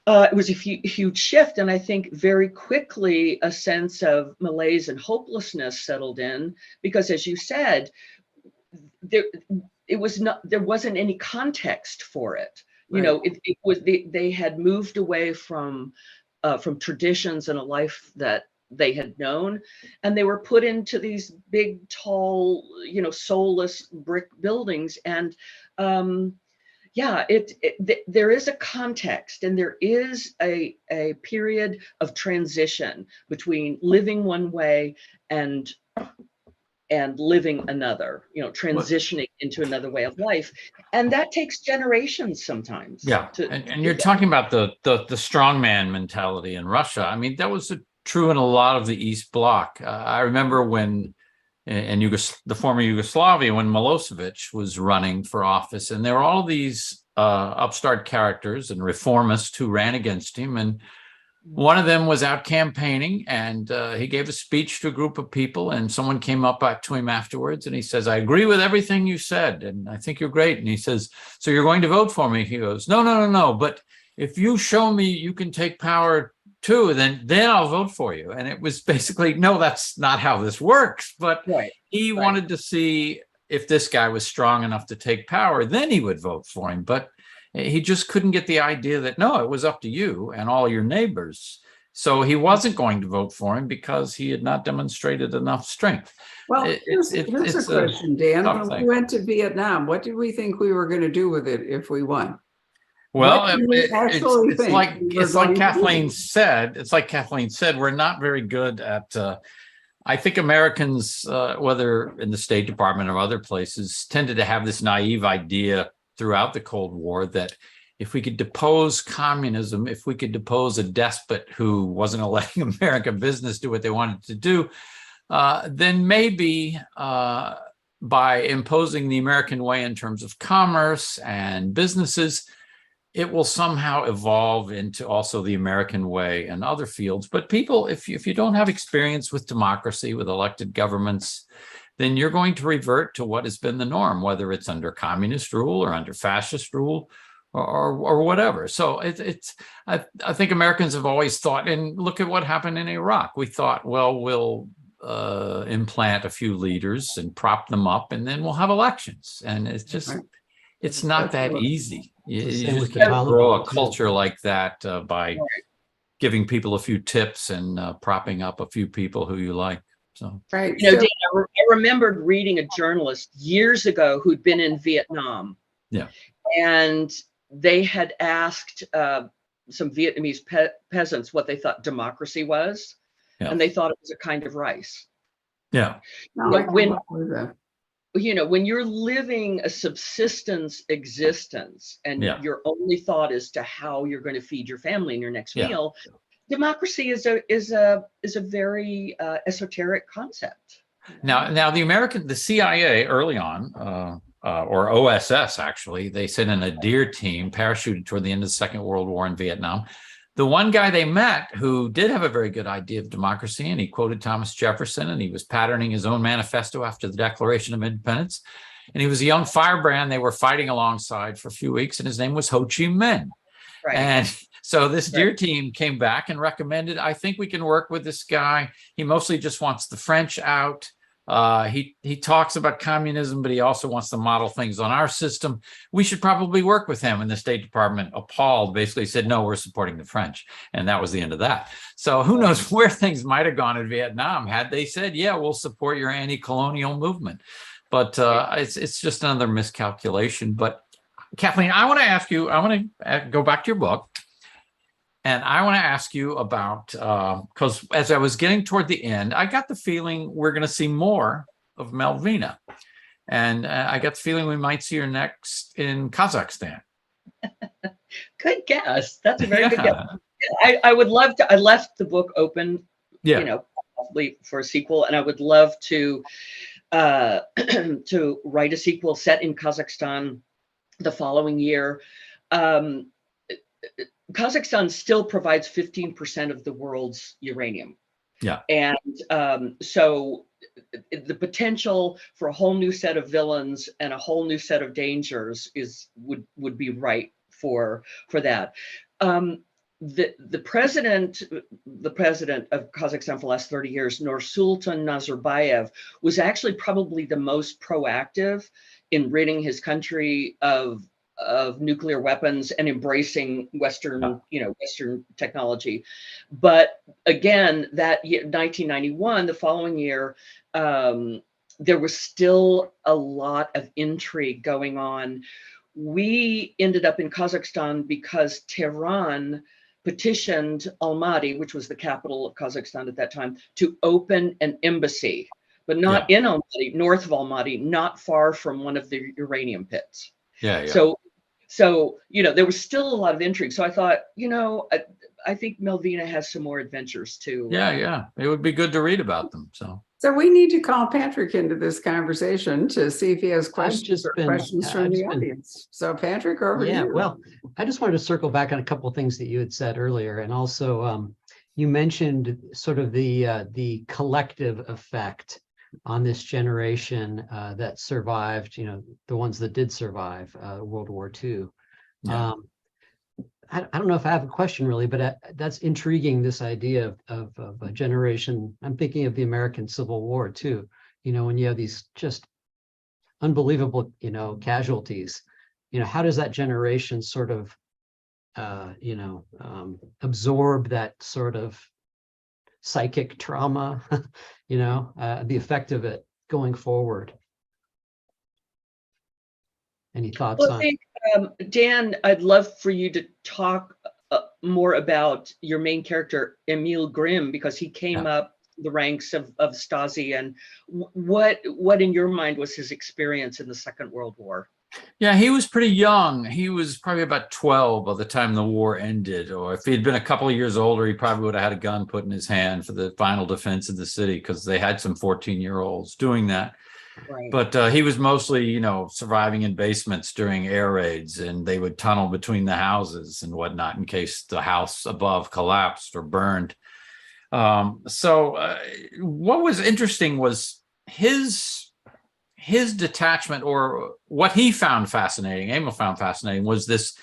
huge shift. And I think very quickly a sense of malaise and hopelessness settled in because, as you said, there wasn't any context for it. It was they had moved away from traditions and a life that they had known, and they were put into these big, tall, soulless brick buildings. And there is a context, and there is a period of transition between living one way and living another, transitioning into another way of life. And that takes generations sometimes. Yeah. And you're talking about the strongman mentality in Russia. I mean, that was true in a lot of the East Bloc. I remember when in the former Yugoslavia, when Milosevic was running for office, and there were all these upstart characters and reformists who ran against him. And one of them was out campaigning, and he gave a speech to a group of people, and someone came up to him afterwards, and he says, "I agree with everything you said, and I think you're great." And he says, "So you're going to vote for me?" He goes, No. But if you show me you can take power too, then I'll vote for you." And it was basically, no, that's not how this works. But he wanted to see if this guy was strong enough to take power, then he would vote for him. But he just couldn't get the idea that, no, it was up to you and all your neighbors. So he wasn't going to vote for him because he had not demonstrated enough strength. Well, here's a question, Dan. When we went to Vietnam, what did we think we were going to do with it if we won? Well, it's like Kathleen said. It's like Kathleen said, we're not very good at. I think Americans, whether in the State Department or other places, tended to have this naive idea throughout the Cold War that if we could depose communism, if we could depose a despot who wasn't letting American business do what they wanted to do, then maybe by imposing the American way in terms of commerce and businesses, it will somehow evolve into also the American way in other fields. But people, if you don't have experience with democracy, with elected governments, then you're going to revert to what has been the norm, whether it's under communist rule or under fascist rule or whatever. So I think Americans have always thought, and look at what happened in Iraq. We thought, well, we'll implant a few leaders and prop them up, and then we'll have elections. And it's just, it's not that easy. You just can't grow a culture like that by giving people a few tips and propping up a few people who you like. So, Dan, I remembered reading a journalist years ago who'd been in Vietnam. Yeah. And they had asked some Vietnamese peasants what they thought democracy was. Yeah. And they thought it was a kind of rice. Yeah. When you're living a subsistence existence and your only thought is to how you're going to feed your family in your next meal, democracy is a very esoteric concept. Now the CIA early on, or OSS actually, they sent in a DEER team, parachuted toward the end of the Second World War in Vietnam. The one guy they met who did have a very good idea of democracy, and he quoted Thomas Jefferson, and he was patterning his own manifesto after the Declaration of Independence. And he was a young firebrand they were fighting alongside for a few weeks, and his name was Ho Chi Minh. Right. And so this dear team came back and recommended, I think we can work with this guy. He mostly just wants the French out. He talks about communism, but he also wants to model things on our system. We should probably work with him. And the State Department, appalled, basically said, no, we're supporting the French. And that was the end of that. So who knows where things might have gone in Vietnam had they said, yeah, we'll support your anti-colonial movement. But it's just another miscalculation. But Kathleen, I want to ask you, I want to go back to your book. And I want to ask you about, because as I was getting toward the end, I got the feeling we're going to see more of Melvina. And I got the feeling we might see her next in Kazakhstan. Good guess. That's a very good guess. I would love to. I left the book open, probably for a sequel, and I would love to to write a sequel set in Kazakhstan the following year. Kazakhstan still provides 15% of the world's uranium. Yeah. And so the potential for a whole new set of villains and a whole new set of dangers would be right for that. The president of Kazakhstan for the last 30 years, Nursultan Nazarbayev, was actually probably the most proactive in ridding his country of nuclear weapons and embracing Western technology. But again, that year, 1991, the following year, there was still a lot of intrigue going on. We ended up in Kazakhstan because Tehran petitioned Almaty, which was the capital of Kazakhstan at that time, to open an embassy, but not in Almaty, north of Almaty, not far from one of the uranium pits. Yeah. So there was still a lot of intrigue. So I thought, I think Melvina has some more adventures too. Yeah. It would be good to read about them. So we need to call Patrick into this conversation to see if he has questions from the audience. So Patrick, over to you. Well, I just wanted to circle back on a couple of things that you had said earlier, and also you mentioned sort of the collective effect on this generation that survived, the ones that did survive World War II. Yeah. I don't know if I have a question really, but that's intriguing, this idea of a generation. I'm thinking of the American Civil War too, when you have these just unbelievable, casualties, how does that generation sort of, absorb that sort of psychic trauma, the effect of it going forward? Any thoughts on? I think, Dan, I'd love for you to talk more about your main character, Emil Grimm, because he came up the ranks of Stasi, and what in your mind was his experience in the Second World War? Yeah, he was pretty young. He was probably about 12 by the time the war ended. Or if he'd been a couple of years older, he probably would have had a gun put in his hand for the final defense of the city, because they had some 14-year-olds doing that. Right. But he was mostly, surviving in basements during air raids, and they would tunnel between the houses and whatnot in case the house above collapsed or burned. So what was interesting was his detachment, or what he found fascinating, Emil found fascinating, was this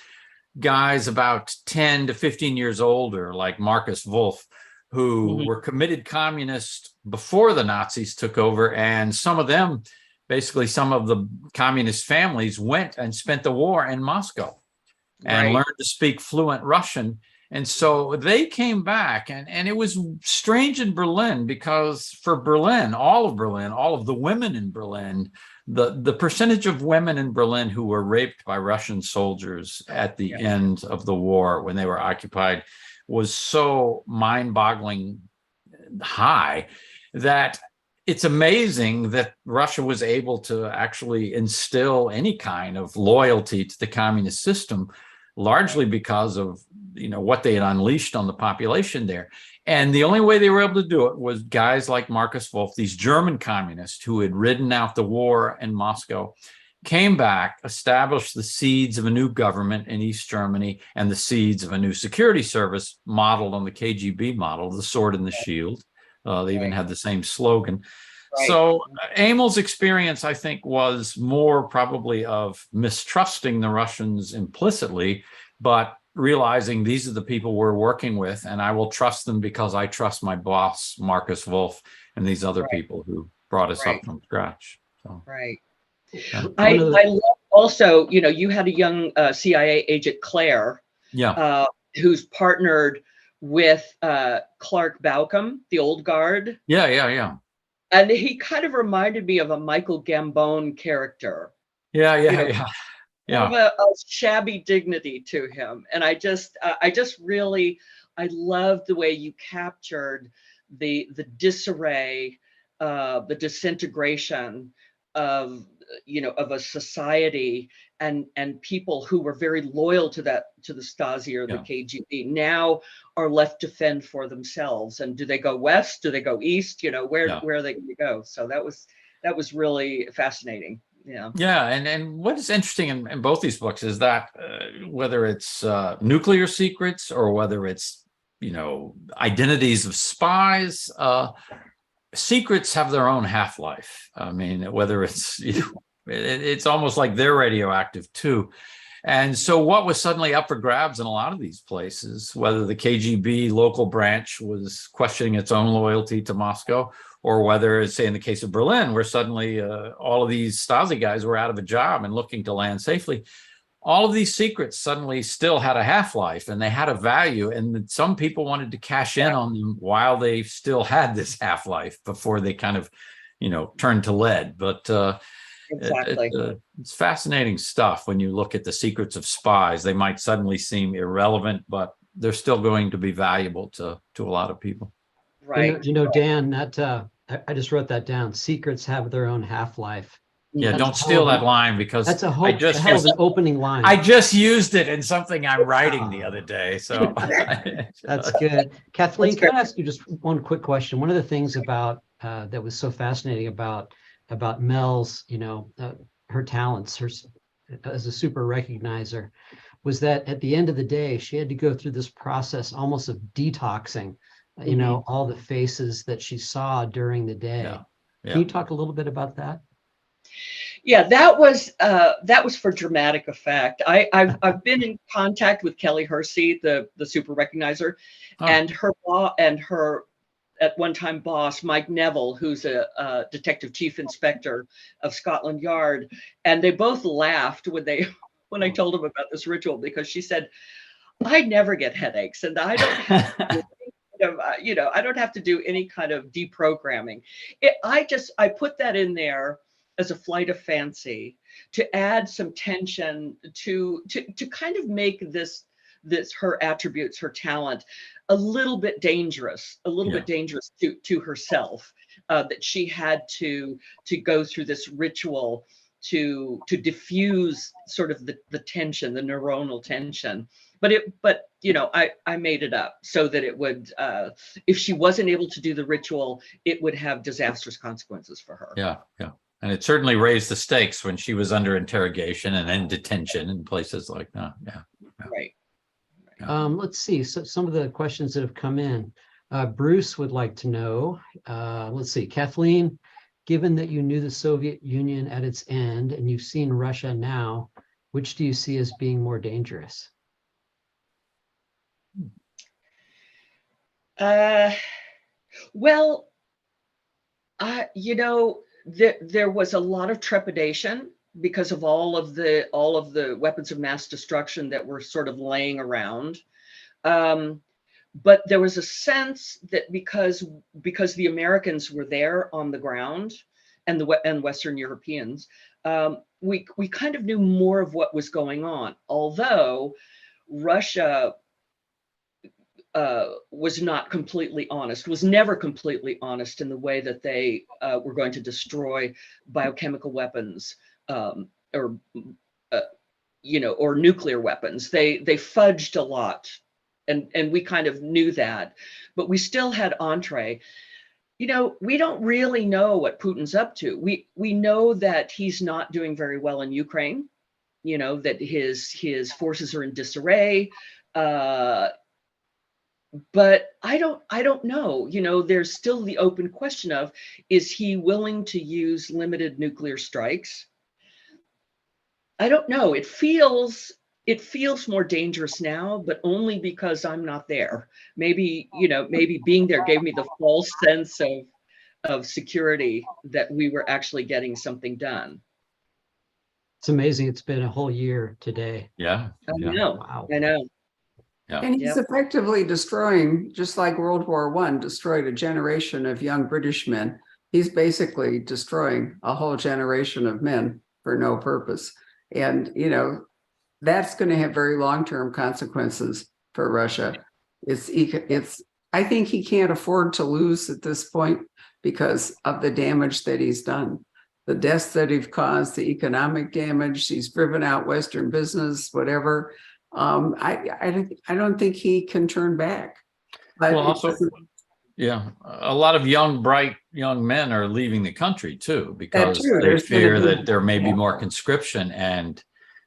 guys about 10 to 15 years older, like Marcus Wolf, who were committed communists before the Nazis took over. And some of them, basically some of the communist families, went and spent the war in Moscow and learned to speak fluent Russian. And so they came back, and it was strange in Berlin, because for Berlin, all of the women in Berlin, the percentage of women in Berlin who were raped by Russian soldiers at the end of the war when they were occupied was so mind-boggling high that it's amazing that Russia was able to actually instill any kind of loyalty to the communist system, largely because of what they had unleashed on the population there. And the only way they were able to do it was guys like Marcus Wolf, these German communists who had ridden out the war in Moscow, came back, established the seeds of a new government in East Germany and the seeds of a new security service modeled on the KGB model, the sword and the shield. They even had the same slogan. Right. So Emil's experience, I think, was more probably of mistrusting the Russians implicitly, but realizing these are the people we're working with, and I will trust them because I trust my boss, Marcus Wolf, and these other people who brought us up from scratch. So, Right. yeah. I love also, you know, you had a young CIA agent, Claire, who's partnered with Clark Bauckham, the old guard. Yeah. And he kind of reminded me of a Michael Gambon character. Yeah. Of a shabby dignity to him. And I just really, I loved the way you captured the disarray, the disintegration of, you know, of a society and people who were very loyal to the Stasi or the KGB now are left to fend for themselves. And do they go west? Do they go east? You know, where are they going to go? So that was really fascinating. Yeah. And what is interesting in both these books is that whether it's nuclear secrets or whether it's, you know, identities of spies, secrets have their own half-life. I mean, whether it's, you know, it's almost like they're radioactive too. And so what was suddenly up for grabs in a lot of these places, whether the KGB local branch was questioning its own loyalty to Moscow, or whether, say, in the case of Berlin, where suddenly all of these Stasi guys were out of a job and looking to land safely, all of these secrets suddenly still had a half-life and they had a value. And some people wanted to cash in on them while they still had this half-life before they kind of, you know, turned to lead. But exactly. It's fascinating stuff when you look at the secrets of spies. They might suddenly seem irrelevant, but they're still going to be valuable to a lot of people. Right. You know, Dan, that I just wrote that down. Secrets have their own half-life. Yeah, don't steal that line because that's a hell of an opening line. I just used it in something I'm writing the other day. So that's good. Kathleen, can I ask you just one quick question? One of the things about that was so fascinating about Mel's, you know, her talents, as a super recognizer, was that at the end of the day, she had to go through this process almost of detoxing, you know, all the faces that she saw during the day. Can you talk a little bit about that? Yeah, that was for dramatic effect. I've been in contact with Kelly Hersey, the super recognizer, and her at one time boss, Mike Neville, who's a detective chief inspector of Scotland Yard, and they both laughed when I told them about this ritual, because she said, I never get headaches, and I don't have to do you know, I don't have to do any kind of deprogramming. I put that in there as a flight of fancy to add some tension to kind of make this her attributes, her talent, a little bit dangerous to herself, that she had to go through this ritual to diffuse sort of the tension, the neuronal tension. But you know, I made it up so that it would, if she wasn't able to do the ritual, it would have disastrous consequences for her. Yeah. And it certainly raised the stakes when she was under interrogation and in detention in places like that. Yeah. Right. Let's see. So some of the questions that have come in. Bruce would like to know, let's see, Kathleen, given that you knew the Soviet Union at its end and you've seen Russia now, which do you see as being more dangerous? Well, you know, there was a lot of trepidation because of all of the weapons of mass destruction that were sort of laying around. But there was a sense that because the Americans were there on the ground and Western Europeans, we kind of knew more of what was going on. Although Russia was not completely honest, was never completely honest in the way that they were going to destroy biochemical weapons or nuclear weapons. They fudged a lot, and we kind of knew that, but we still had entree. We don't really know what Putin's up to. We know that he's not doing very well in Ukraine, that his forces are in disarray. But I don't know. There's still the open question of, is he willing to use limited nuclear strikes? I don't know. It feels more dangerous now, but only because I'm not there. Maybe being there gave me the false sense of security that we were actually getting something done. It's amazing. It's been a whole year today. Yeah. I Yeah. know. Wow. I know. Yeah. And he's effectively destroying, just like World War I destroyed a generation of young British men. He's basically destroying a whole generation of men for no purpose. And, that's going to have very long-term consequences for Russia. I think he can't afford to lose at this point because of the damage that he's done. The deaths that he's caused, the economic damage, he's driven out Western business, whatever. I don't think he can turn back. But Well, also, yeah, a lot of bright young men are leaving the country too, because they fear that there may be more conscription, and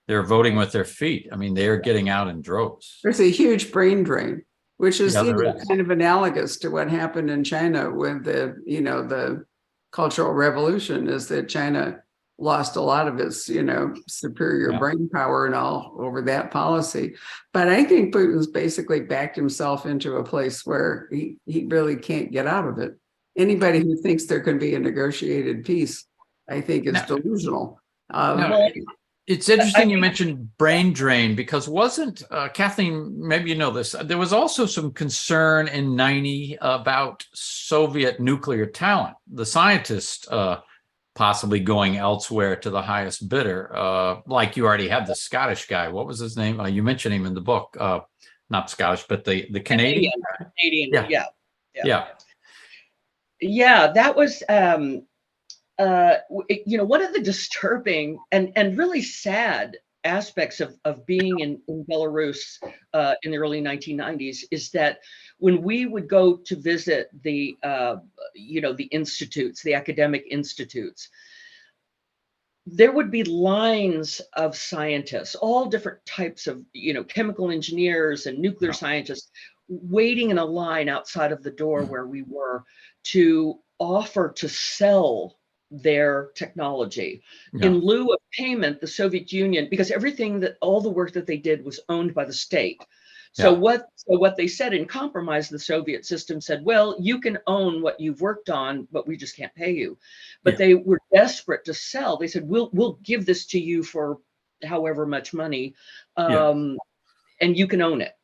they're voting with their feet. I mean, they are getting out in droves. There's a huge brain drain, which is, is. kind of analogous to what happened in China with the Cultural Revolution, is that China lost a lot of its, superior brain power and all over that policy. But I think Putin's basically backed himself into a place where he really can't get out of it. Anybody who thinks there can be a negotiated peace, I think, is delusional. It's interesting you mentioned brain drain, because wasn't Kathleen, maybe you know this, there was also some concern in 90 about Soviet nuclear talent, the scientists possibly going elsewhere to the highest bidder. Like you already had the Scottish guy. What was his name? You mentioned him in the book. Not Scottish, but the Canadian. Canadian. Yeah. That was one of the disturbing and really sad aspects of being in Belarus in the early 1990s is that when we would go to visit the institutes, the academic institutes, there would be lines of scientists, all different types of, chemical engineers and nuclear scientists, waiting in a line outside of the door where we were to offer to sell their technology. In lieu of payment. The Soviet Union, because all the work that they did was owned by the state. So what they said in compromise, the Soviet system said, well, you can own what you've worked on, but we just can't pay you. But they were desperate to sell. They said, we'll give this to you for however much money, and you can own it.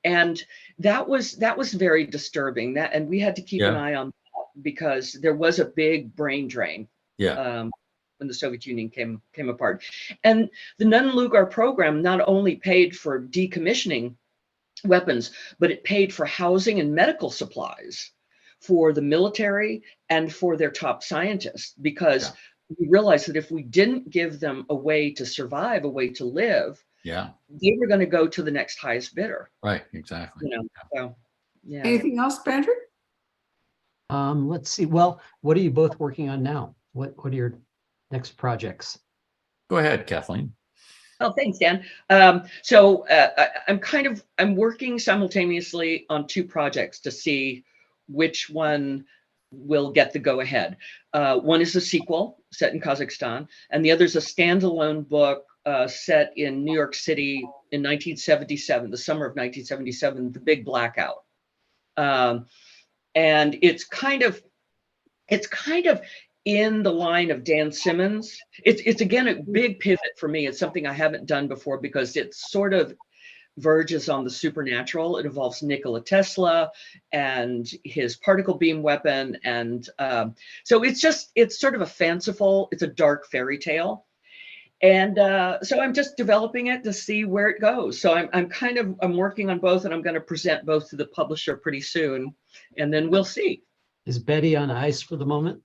And that was very disturbing. And we had to keep an eye on that, because there was a big brain drain. When the Soviet Union came apart. And the Nunn-Lugar program not only paid for decommissioning weapons, but it paid for housing and medical supplies for the military and for their top scientists, because we realized that if we didn't give them a way to survive, a way to live, they were going to go to the next highest bidder. Right, exactly. Anything else, Patrick? Let's see. Well, what are you both working on now? What are your next projects? Go ahead, Kathleen. Oh, thanks, Dan. I'm working simultaneously on two projects to see which one will get the go ahead. One is a sequel set in Kazakhstan, and the other is a standalone book set in New York City in 1977, the summer of 1977, the big blackout. And it's kind of in the line of Dan Simmons. It's again a big pivot for me. It's something I haven't done before, because it sort of verges on the supernatural. It involves Nikola Tesla and his particle beam weapon, and so it's sort of it's a dark fairy tale. And so I'm just developing it to see where it goes. So I'm working on both, and I'm going to present both to the publisher pretty soon, and then we'll see. Is Betty on ice for the moment?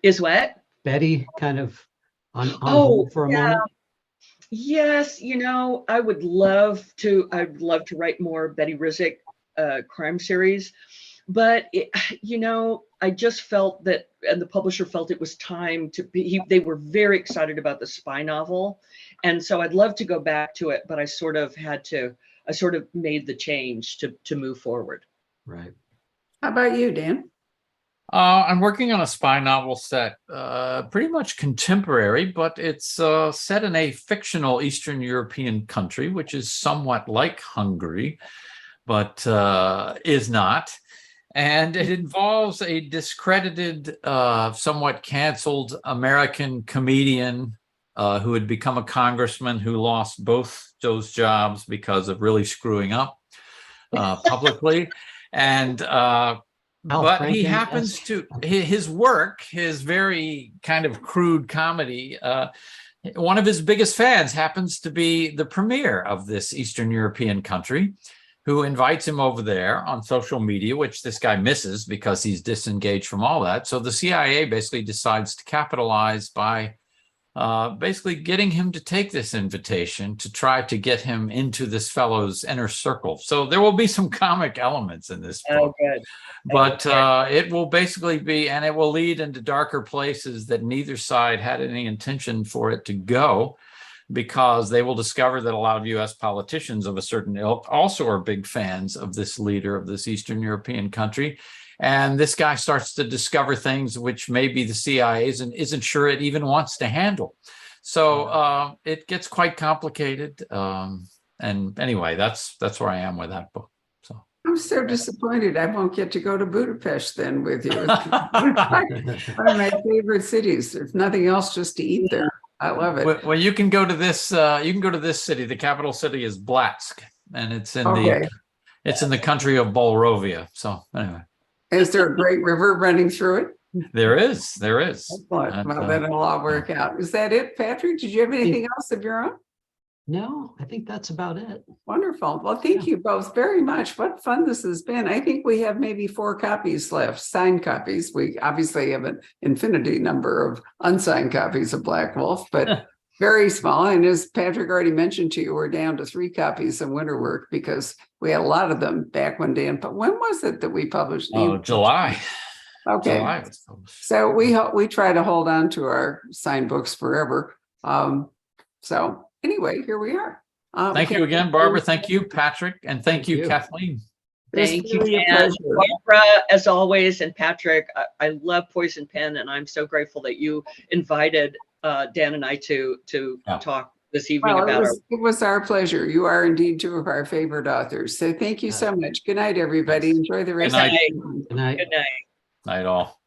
Is what? Betty kind of on hold for a moment? Yes, I'd love to write more Betty Rizek crime series. But, I just felt that, and the publisher felt it was time to be, they were very excited about the spy novel. And so I'd love to go back to it, but I sort of made the change to move forward. Right. How about you, Dan? I'm working on a spy novel set, pretty much contemporary, but it's set in a fictional Eastern European country, which is somewhat like Hungary, but is not. And it involves a discredited, somewhat canceled American comedian who had become a congressman who lost both those jobs because of really screwing up publicly. And but he happens to, his work, his very kind of crude comedy, one of his biggest fans happens to be the premier of this Eastern European country, who invites him over there on social media, which this guy misses because he's disengaged from all that. So the CIA basically decides to capitalize by basically getting him to take this invitation to try to get him into this fellow's inner circle. So there will be some comic elements in this book. Oh, good. But it will basically be, and it will lead into darker places that neither side had any intention for it to go, because they will discover that a lot of U.S. politicians of a certain ilk also are big fans of this leader of this Eastern European country. And this guy starts to discover things which maybe the CIA isn't sure it even wants to handle. So it gets quite complicated. And anyway, that's where I am with that book. So I'm so disappointed I won't get to go to Budapest then with you. It's one of my favorite cities. There's nothing else, just to eat there. I love it. Well, you can go to this. You can go to this city. The capital city is Blatsk, and it's in the country of Bolrovia. So anyway, is there a great river running through it? There is. Well, that'll all work out. Is that it, Patrick? Did you have anything else of your own? No, I think that's about it. Wonderful. Well, thank you both very much. What fun this has been. I think we have maybe 4 copies left, signed copies. We obviously have an infinity number of unsigned copies of Black Wolf, but very small. And as Patrick already mentioned to you, we're down to 3 copies of Winterwork because we had a lot of them back when Dan, but when was it that we published? Oh, July. Okay. July. So we try to hold on to our signed books forever. So anyway, here we are. Thank you again, Barbara. Thank you, Patrick. And thank you, Kathleen. Thank you, Dan. Barbara, as always, and Patrick, I love Poison Pen, and I'm so grateful that you invited Dan and I to talk this evening about it was our pleasure. You are indeed 2 of our favorite authors. So thank you so much. Good night, everybody. Enjoy the rest of the Good night. Good night. Night all.